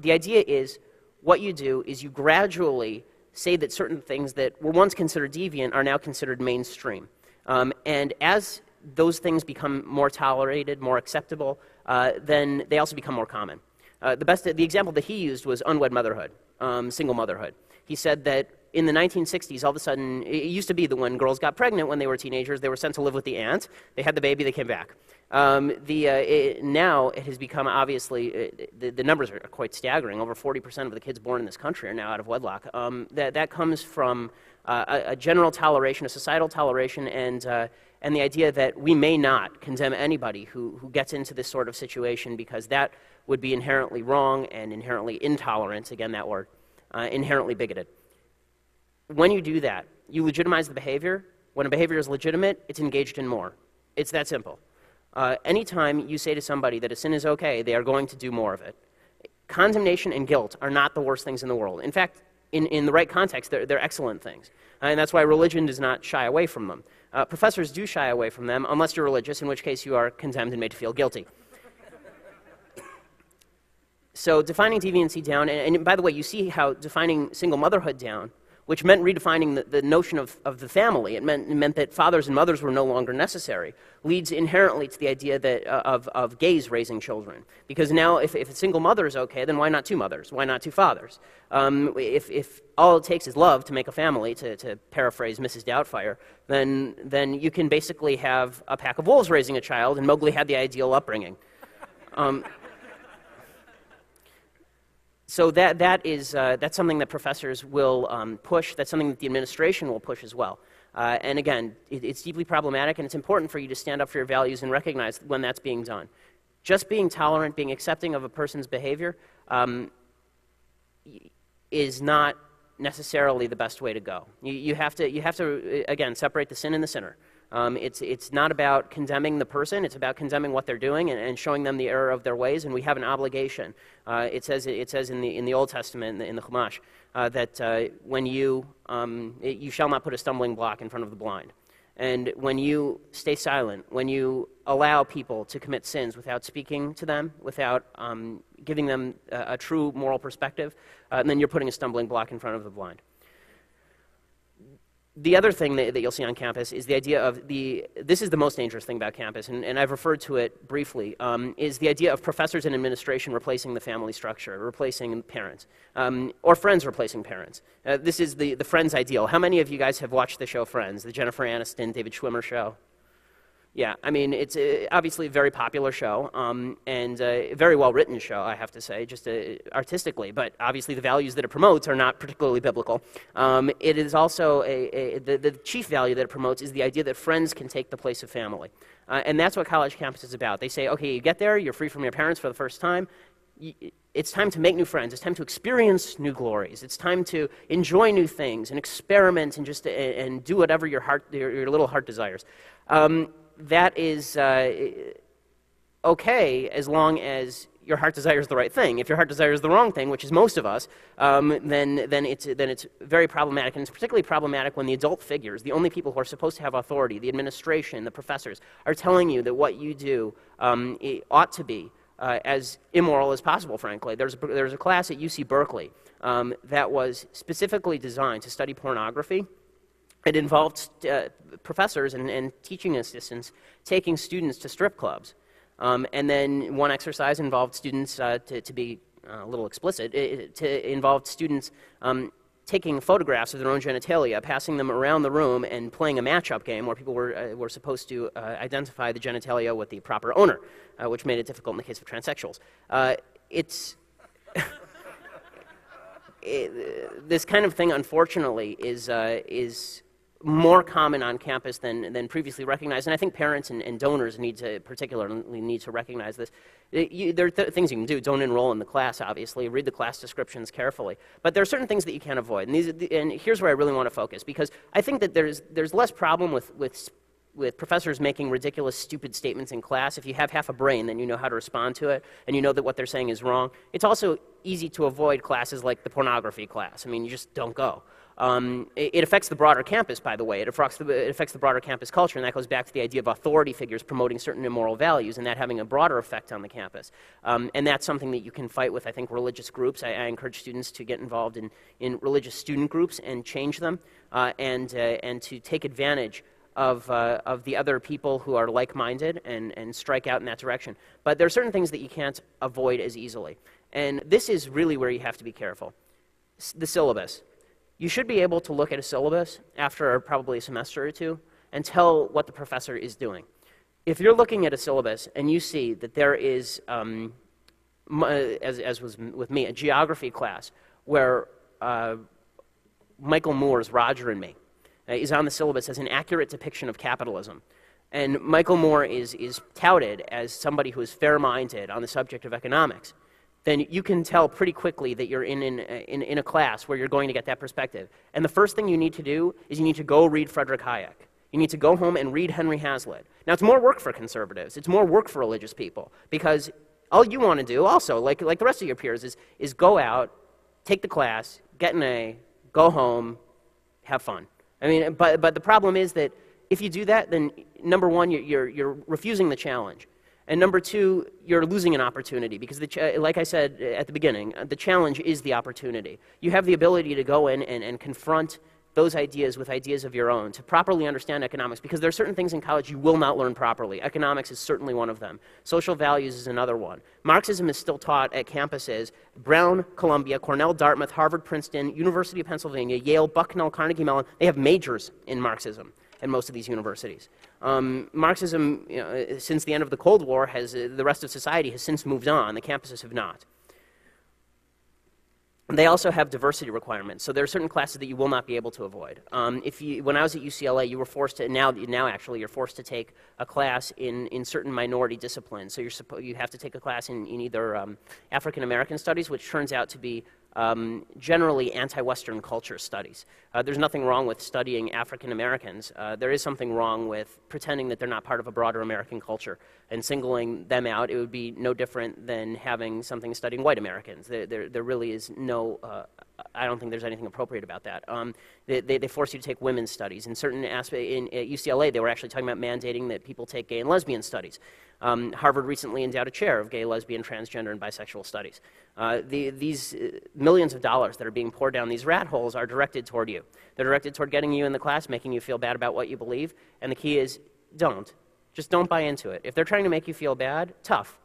The idea is what you do is you gradually say that certain things that were once considered deviant are now considered mainstream. And as those things become more tolerated, more acceptable, then they also become more common. The example that he used was unwed motherhood, single motherhood. He said that in the 1960s, all of a sudden, it used to be that when girls got pregnant when they were teenagers, they were sent to live with the aunt. They had the baby, they came back. Now it has become, obviously, the numbers are quite staggering. Over 40% of the kids born in this country are now out of wedlock. That comes from a general toleration, a societal toleration, and the idea that we may not condemn anybody who gets into this sort of situation because that would be inherently wrong and inherently intolerant, again that word, inherently bigoted. When you do that, you legitimize the behavior. When a behavior is legitimate, it's engaged in more. It's that simple. Anytime you say to somebody that a sin is okay, they are going to do more of it. Condemnation and guilt are not the worst things in the world. In fact, in the right context, they're excellent things. And that's why religion does not shy away from them. Professors do shy away from them, unless you're religious, in which case you are condemned and made to feel guilty. So defining deviancy down, and by the way, you see how defining single motherhood down, which meant redefining the notion of the family, it meant that fathers and mothers were no longer necessary, leads inherently to the idea that of gays raising children. Because now if a single mother is okay, then why not two mothers? Why not two fathers? If all it takes is love to make a family, to paraphrase Mrs. Doubtfire, then you can basically have a pack of wolves raising a child, and Mowgli had the ideal upbringing. So that's something that professors will push. That's something that the administration will push as well. And again, it's deeply problematic, and it's important for you to stand up for your values and recognize when that's being done. Just being tolerant, being accepting of a person's behavior is not necessarily the best way to go. You have to again separate the sin and the sinner. It's not about condemning the person, it's about condemning what they're doing and showing them the error of their ways, and we have an obligation. It says in the Old Testament, in the Chumash, that when you shall not put a stumbling block in front of the blind. And when you stay silent, when you allow people to commit sins without speaking to them, without giving them a true moral perspective, then you're putting a stumbling block in front of the blind. The other thing that you'll see on campus is the idea of this is the most dangerous thing about campus, and I've referred to it briefly, is the idea of professors and administration replacing the family structure, replacing parents, or friends replacing parents. This is the Friends ideal. How many of you guys have watched the show Friends, the Jennifer Aniston, David Schwimmer show? Yeah, I mean, it's obviously a very popular show, and a very well-written show, I have to say, just artistically, but obviously the values that it promotes are not particularly biblical. It is also, the chief value that it promotes is the idea that friends can take the place of family. And that's what college campus is about. They say, okay, you get there, you're free from your parents for the first time, it's time to make new friends. It's time to experience new glories. It's time to enjoy new things and experiment and and do whatever your little heart desires. That is okay as long as your heart desires the right thing. If your heart desires the wrong thing, which is most of us, then it's very problematic, and it's particularly problematic when the adult figures, the only people who are supposed to have authority, the administration, the professors, are telling you that what you do ought to be as immoral as possible. Frankly, there's a class at UC Berkeley that was specifically designed to study pornography. It involved professors and teaching assistants taking students to strip clubs. And then one exercise involved students, to be a little explicit, involved students taking photographs of their own genitalia, passing them around the room, and playing a match-up game where people were supposed to identify the genitalia with the proper owner, which made it difficult in the case of transsexuals. This kind of thing, unfortunately, is more common on campus than previously recognized, and I think parents and donors particularly need to recognize this. There are things you can do. Don't enroll in the class, obviously. Read the class descriptions carefully. But there are certain things that you can't avoid, and here's where I really want to focus, because I think that there's less problem with professors making ridiculous, stupid statements in class. If you have half a brain, then you know how to respond to it, and you know that what they're saying is wrong. It's also easy to avoid classes like the pornography class. I mean, you just don't go. It affects the broader campus, by the way. It affects the broader campus culture, and that goes back to the idea of authority figures promoting certain immoral values and that having a broader effect on the campus. And that's something that you can fight with, I think, religious groups. I encourage students to get involved in religious student groups and change them, and to take advantage of the other people who are like-minded and strike out in that direction. But there are certain things that you can't avoid as easily. And this is really where you have to be careful. The syllabus. You should be able to look at a syllabus after probably a semester or two and tell what the professor is doing. If you're looking at a syllabus and you see that there is, as was with me, a geography class where Michael Moore's Roger and Me is on the syllabus as an accurate depiction of capitalism, and Michael Moore is touted as somebody who is fair-minded on the subject of economics, then you can tell pretty quickly that you're in a class where you're going to get that perspective. And the first thing you need to do is you need to go read Friedrich Hayek. You need to go home and read Henry Hazlitt. Now, it's more work for conservatives. It's more work for religious people, because all you want to do also, like the rest of your peers, is go out, take the class, get an A, go home, have fun. I mean, but the problem is that if you do that, then number one, you're refusing the challenge. And number two, you're losing an opportunity because, like I said at the beginning, the challenge is the opportunity. You have the ability to go in and confront those ideas with ideas of your own, to properly understand economics, because there are certain things in college you will not learn properly. Economics is certainly one of them. Social values is another one. Marxism is still taught at campuses: Brown, Columbia, Cornell, Dartmouth, Harvard, Princeton, University of Pennsylvania, Yale, Bucknell, Carnegie Mellon. They have majors in Marxism in most of these universities. Marxism, since the end of the Cold War, the rest of society has since moved on. The campuses have not. They also have diversity requirements, so there are certain classes that you will not be able to avoid. When I was at UCLA, you were forced to, now actually you're forced to take a class in certain minority disciplines. So you have to take a class in either African American studies, which turns out to be generally anti-Western culture studies. There's nothing wrong with studying African Americans. There is something wrong with pretending that they're not part of a broader American culture and singling them out. It would be no different than having something studying white Americans. There really is no, I don't think there's anything appropriate about that. They force you to take women's studies. In certain aspects, at UCLA, they were actually talking about mandating that people take gay and lesbian studies. Harvard recently endowed a chair of gay, lesbian, transgender, and bisexual studies. These millions of dollars that are being poured down these rat holes are directed toward you. They're directed toward getting you in the class, making you feel bad about what you believe, and the key is don't. Just don't buy into it. If they're trying to make you feel bad, tough.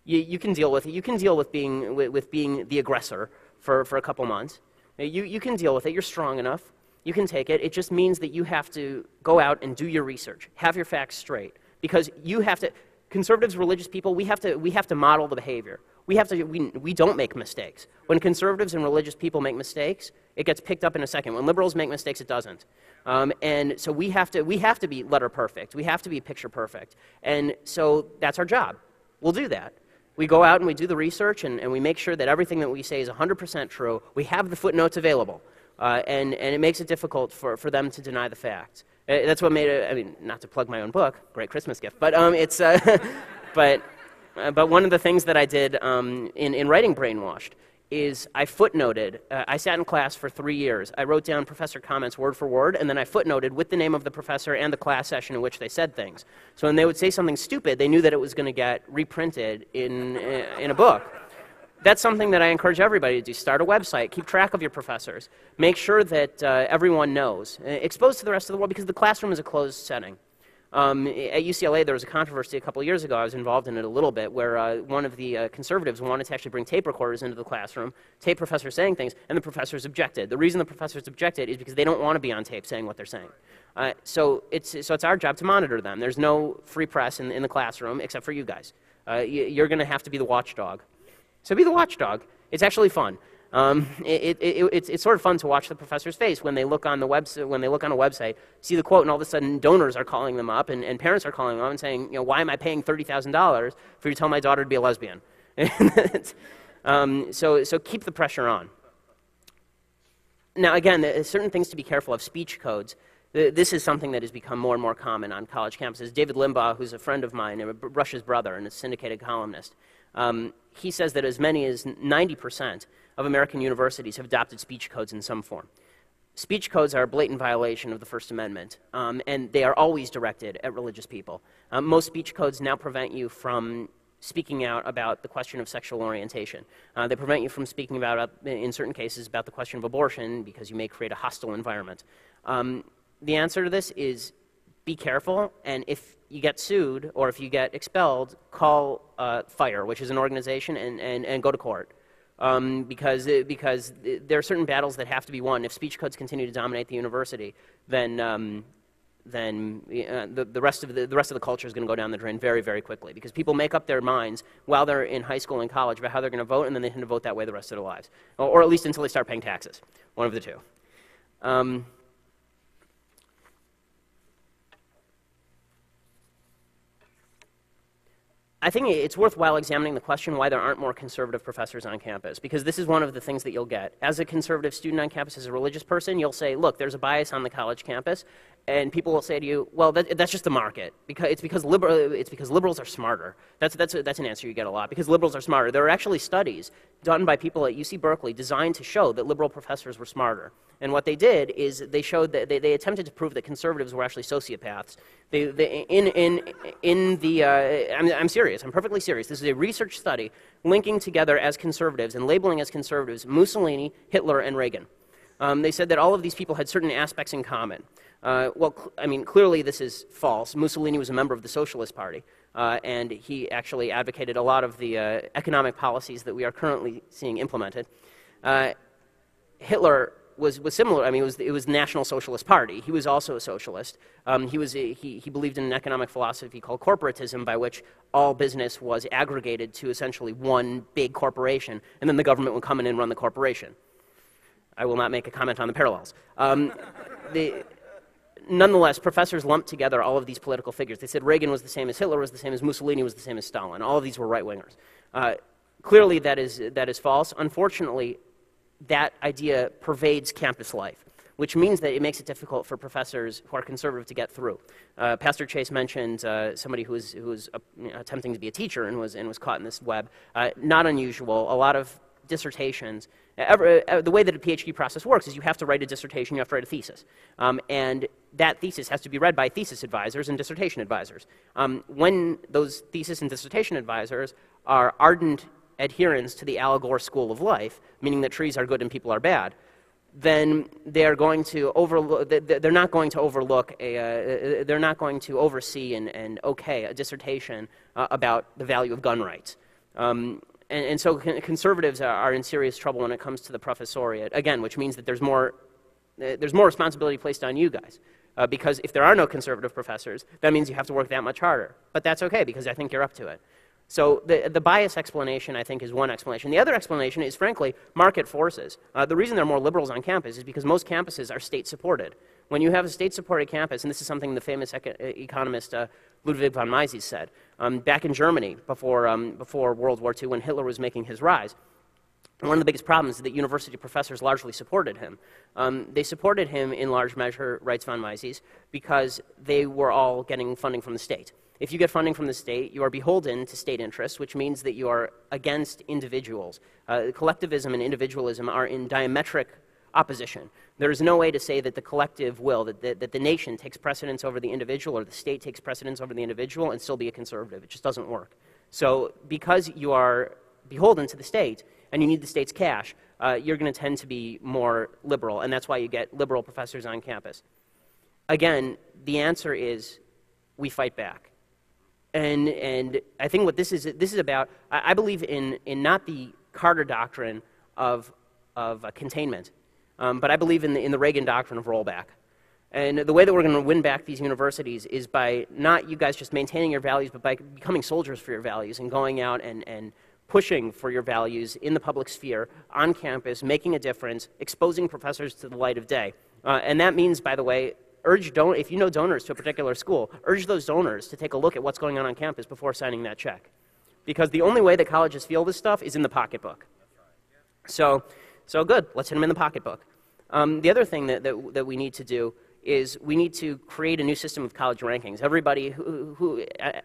You can deal with it. You can deal with being the aggressor for a couple months. You can deal with it. You're strong enough. You can take it. It just means that you have to go out and do your research. Have your facts straight. Because you have to, conservatives, religious people, we have to model the behavior. We don't make mistakes. When conservatives and religious people make mistakes, it gets picked up in a second. When liberals make mistakes, it doesn't. And so we have to be letter perfect. We have to be picture perfect. And so that's our job. We'll do that. We go out and we do the research and we make sure that everything that we say is 100% true. We have the footnotes available. And it makes it difficult for them to deny the facts. That's what made it, I mean, not to plug my own book, great Christmas gift, but it's, but one of the things that I did in writing Brainwashed is I footnoted. I sat in class for 3 years. I wrote down professor comments word for word, and then I footnoted with the name of the professor and the class session in which they said things. So when they would say something stupid, they knew that it was going to get reprinted in a book. That's something that I encourage everybody to do. Start a website. Keep track of your professors. Make sure that everyone knows. Expose to the rest of the world, because the classroom is a closed setting. At UCLA, there was a controversy a couple of years ago. I was involved in it a little bit, where one of the conservatives wanted to actually bring tape recorders into the classroom, tape professors saying things, and the professors objected. The reason the professors objected is because they don't want to be on tape saying what they're saying. So it's our job to monitor them. There's no free press in the classroom except for you guys. You're going to have to be the watchdog. So be the watchdog. It's actually fun. It's sort of fun to watch the professor's face when they look on the when they look on a website, see the quote, and all of a sudden donors are calling them up and parents are calling them up and saying, why am I paying $30,000 for you to tell my daughter to be a lesbian? So keep the pressure on. Now again, there are certain things to be careful of. Speech codes. This is something that has become more and more common on college campuses. David Limbaugh, who's a friend of mine, Rush's brother and a syndicated columnist, he says that as many as 90% of American universities have adopted speech codes in some form. Speech codes are a blatant violation of the First Amendment, and they are always directed at religious people. Most speech codes now prevent you from speaking out about the question of sexual orientation. They prevent you from speaking about, in certain cases, about the question of abortion because you may create a hostile environment. The answer to this is be careful, and if you get sued or if you get expelled, call FIRE, which is an organization, and go to court. Because there are certain battles that have to be won. If speech codes continue to dominate the university, then the rest of the culture is going to go down the drain very, very quickly. Because people make up their minds while they're in high school and college about how they're going to vote, and then they tend to vote that way the rest of their lives, or at least until they start paying taxes. One of the two. I think it's worthwhile examining the question why there aren't more conservative professors on campus, because this is one of the things that you'll get. As a conservative student on campus, as a religious person, you'll say, look, there's a bias on the college campus, And people will say to you, well, that's just the market. It's because liberals are smarter. That's an answer you get a lot, because liberals are smarter. There are actually studies done by people at UC Berkeley designed to show that liberal professors were smarter. And what they did is they showed that they attempted to prove that conservatives were actually sociopaths. I'm serious. I'm perfectly serious. This is a research study linking together as conservatives and labeling as conservatives Mussolini, Hitler, and Reagan. They said that all of these people had certain aspects in common. Clearly this is false. Mussolini was a member of the Socialist Party, and he actually advocated a lot of the economic policies that we are currently seeing implemented. Hitler was similar. I mean, it was the National Socialist Party. He was also a socialist. He believed in an economic philosophy called corporatism, by which all business was aggregated to essentially one big corporation, and then the government would come in and run the corporation. I will not make a comment on the parallels. Nonetheless, professors lumped together all of these political figures. They said Reagan was the same as Hitler, was the same as Mussolini, was the same as Stalin. All of these were right-wingers. Clearly, that is false. Unfortunately, that idea pervades campus life, which means that it makes it difficult for professors who are conservative to get through. Pastor Chase mentioned somebody who was attempting to be a teacher and was caught in this web. Not unusual. A lot of dissertations. The way that a PhD process works is you have to write a dissertation, you have to write a thesis. And that thesis has to be read by thesis advisors and dissertation advisors. When those thesis and dissertation advisors are ardent adherents to the Al Gore school of life, meaning that trees are good and people are bad, then they're not going to oversee and okay a dissertation about the value of gun rights. And so conservatives are in serious trouble when it comes to the professoriate, again, which means that there's more responsibility placed on you guys. Because if there are no conservative professors, that means you have to work that much harder. But that's okay, because I think you're up to it. So the bias explanation, I think, is one explanation. The other explanation is, frankly, market forces. The reason there are more liberals on campus is because most campuses are state-supported. When you have a state-supported campus, and this is something the famous economist Ludwig von Mises said, back in Germany before World War II, when Hitler was making his rise, one of the biggest problems is that university professors largely supported him. They supported him in large measure, writes von Mises, because they were all getting funding from the state. If you get funding from the state, you are beholden to state interests, which means that you are against individuals. Collectivism and individualism are in diametric opposition. There is no way to say that the collective will, that the nation takes precedence over the individual or the state takes precedence over the individual and still be a conservative. It just doesn't work. So because you are beholden to the state and you need the state's cash, you're going to tend to be more liberal, and that's why you get liberal professors on campus. Again, the answer is we fight back. And I think what this is about, I believe in not the Carter doctrine of containment, but I believe in the Reagan doctrine of rollback. And the way that we're going to win back these universities is by not you guys just maintaining your values, but by becoming soldiers for your values and going out and pushing for your values in the public sphere, on campus, making a difference, exposing professors to the light of day. And that means, by the way, if you know donors to a particular school, urge those donors to take a look at what's going on campus before signing that check. Because the only way that colleges feel this stuff is in the pocketbook. So good, let's hit them in the pocketbook. The other thing that we need to do is we need to create a new system of college rankings. Everybody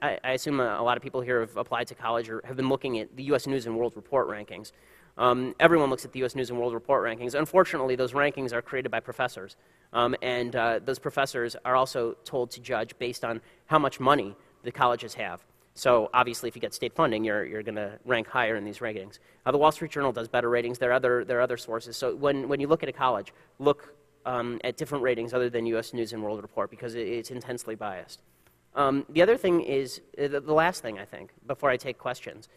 I assume a lot of people here have applied to college or have been looking at the U.S. News and World Report rankings. Everyone looks at the U.S. News and World Report rankings. Unfortunately, those rankings are created by professors. And those professors are also told to judge based on how much money the colleges have. So obviously, if you get state funding, you're going to rank higher in these ratings. The Wall Street Journal does better ratings. There are other sources. So when you look at a college, look at different ratings other than U.S. News and World Report, because it's intensely biased. The other thing is, the last thing I think, before I take questions,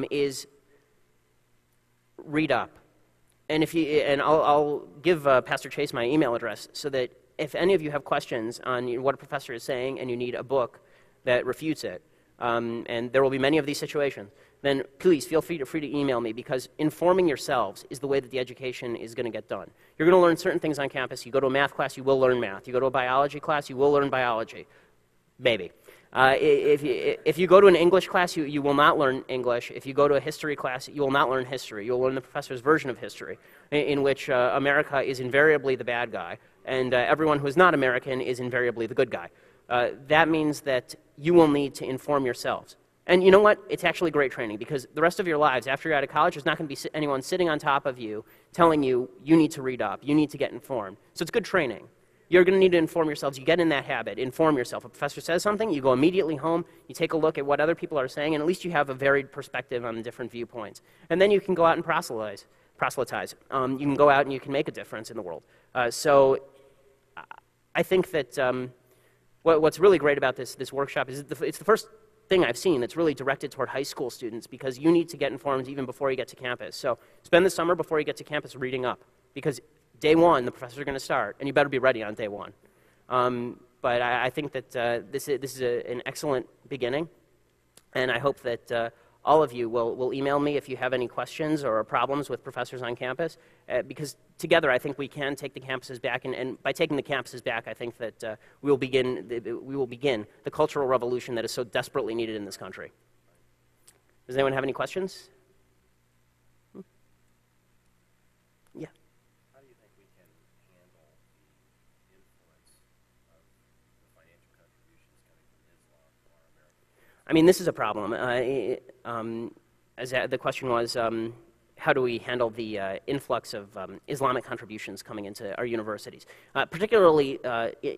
is read up. And I'll give Pastor Chase my email address so that if any of you have questions on what a professor is saying and you need a book that refutes it, and there will be many of these situations, then please feel free to email me, because informing yourselves is the way that the education is going to get done. You're going to learn certain things on campus. You go to a math class, you will learn math. You go to a biology class, you will learn biology. Maybe. If you go to an English class, you will not learn English. If you go to a history class, you will not learn history. You'll learn the professor's version of history, in which America is invariably the bad guy, and everyone who is not American is invariably the good guy. That means that you will need to inform yourselves. And you know what? It's actually great training, because the rest of your lives, after you're out of college, there's not going to be anyone sitting on top of you telling you, you need to read up, you need to get informed. So it's good training. You're going to need to inform yourselves. You get in that habit. Inform yourself. A professor says something, you go immediately home, you take a look at what other people are saying, and at least you have a varied perspective on the different viewpoints. And then you can go out and proselytize. You can go out and you can make a difference in the world. So I think that what's really great about this workshop is it's the first thing I've seen that's really directed toward high school students, because you need to get informed even before you get to campus. So spend the summer before you get to campus reading up, because day one, the professors are going to start, and you better be ready on day one. But I think that this is an excellent beginning, and I hope that all of you will email me if you have any questions or problems with professors on campus, because together I think we can take the campuses back, and by taking the campuses back, I think that we will begin the cultural revolution that is so desperately needed in this country. Does anyone have any questions? Yeah. How do you think we can handle the influence of the financial contributions coming from Islam on our American? I mean, this is a problem. As the question was, how do we handle the influx of Islamic contributions coming into our universities? Particularly,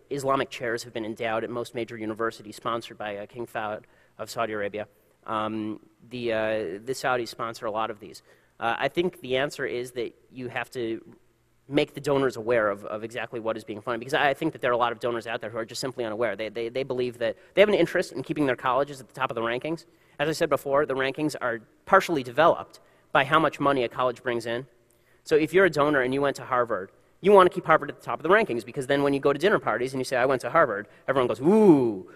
Islamic chairs have been endowed at most major universities, sponsored by King Fahd of Saudi Arabia. The Saudis sponsor a lot of these. I think the answer is that you have to make the donors aware of exactly what is being funded, because I think that there are a lot of donors out there who are just simply unaware. They believe that they have an interest in keeping their colleges at the top of the rankings. As I said before, the rankings are partially developed by how much money a college brings in. So if you're a donor and you went to Harvard, you want to keep Harvard at the top of the rankings, because then when you go to dinner parties and you say, I went to Harvard, everyone goes, ooh.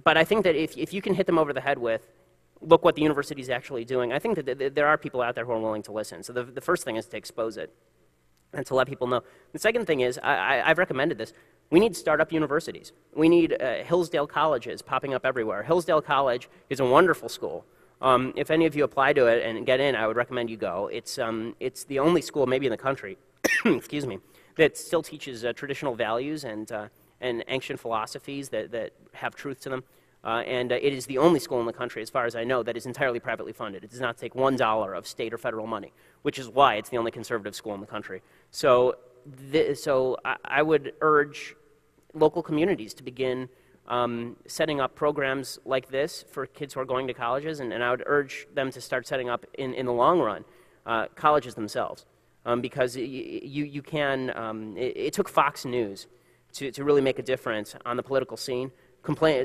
But I think that if you can hit them over the head with, look what the university is actually doing, I think that there are people out there who are willing to listen. So the first thing is to expose it and to let people know. The second thing is, I've recommended this, we need startup universities. We need Hillsdale colleges popping up everywhere. Hillsdale College is a wonderful school. If any of you apply to it and get in, I would recommend you go. It's the only school, maybe in the country, excuse me, that still teaches traditional values and ancient philosophies that have truth to them. And it is the only school in the country, as far as I know, that is entirely privately funded. It does not take $1 of state or federal money, which is why it's the only conservative school in the country. So I would urge local communities to begin setting up programs like this for kids who are going to colleges, and I would urge them to start setting up, in the long run, colleges themselves. Because you can, it took Fox News to really make a difference on the political scene.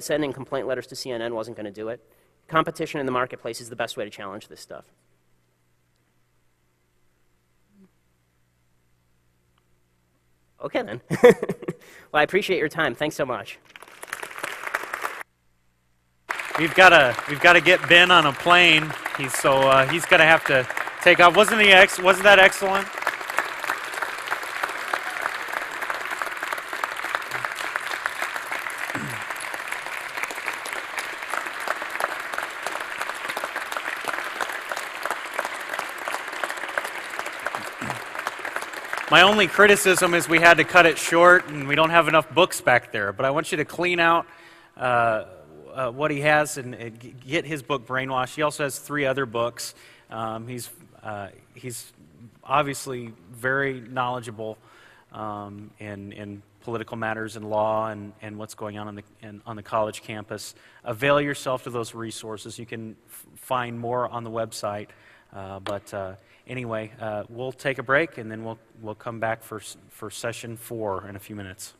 Sending complaint letters to CNN wasn't going to do it. Competition in the marketplace is the best way to challenge this stuff. Okay, then. Well, I appreciate your time. Thanks so much. We've got to get Ben on a plane. He's going to have to take off. Wasn't that excellent? My only criticism is we had to cut it short, and we don't have enough books back there. But I want you to clean out what he has and get his book Brainwash. He also has 3 other books. He's obviously very knowledgeable in political matters and law and what's going on the college campus. Avail yourself to those resources. You can find more on the website. Anyway, we'll take a break, and then we'll come back for session 4 in a few minutes.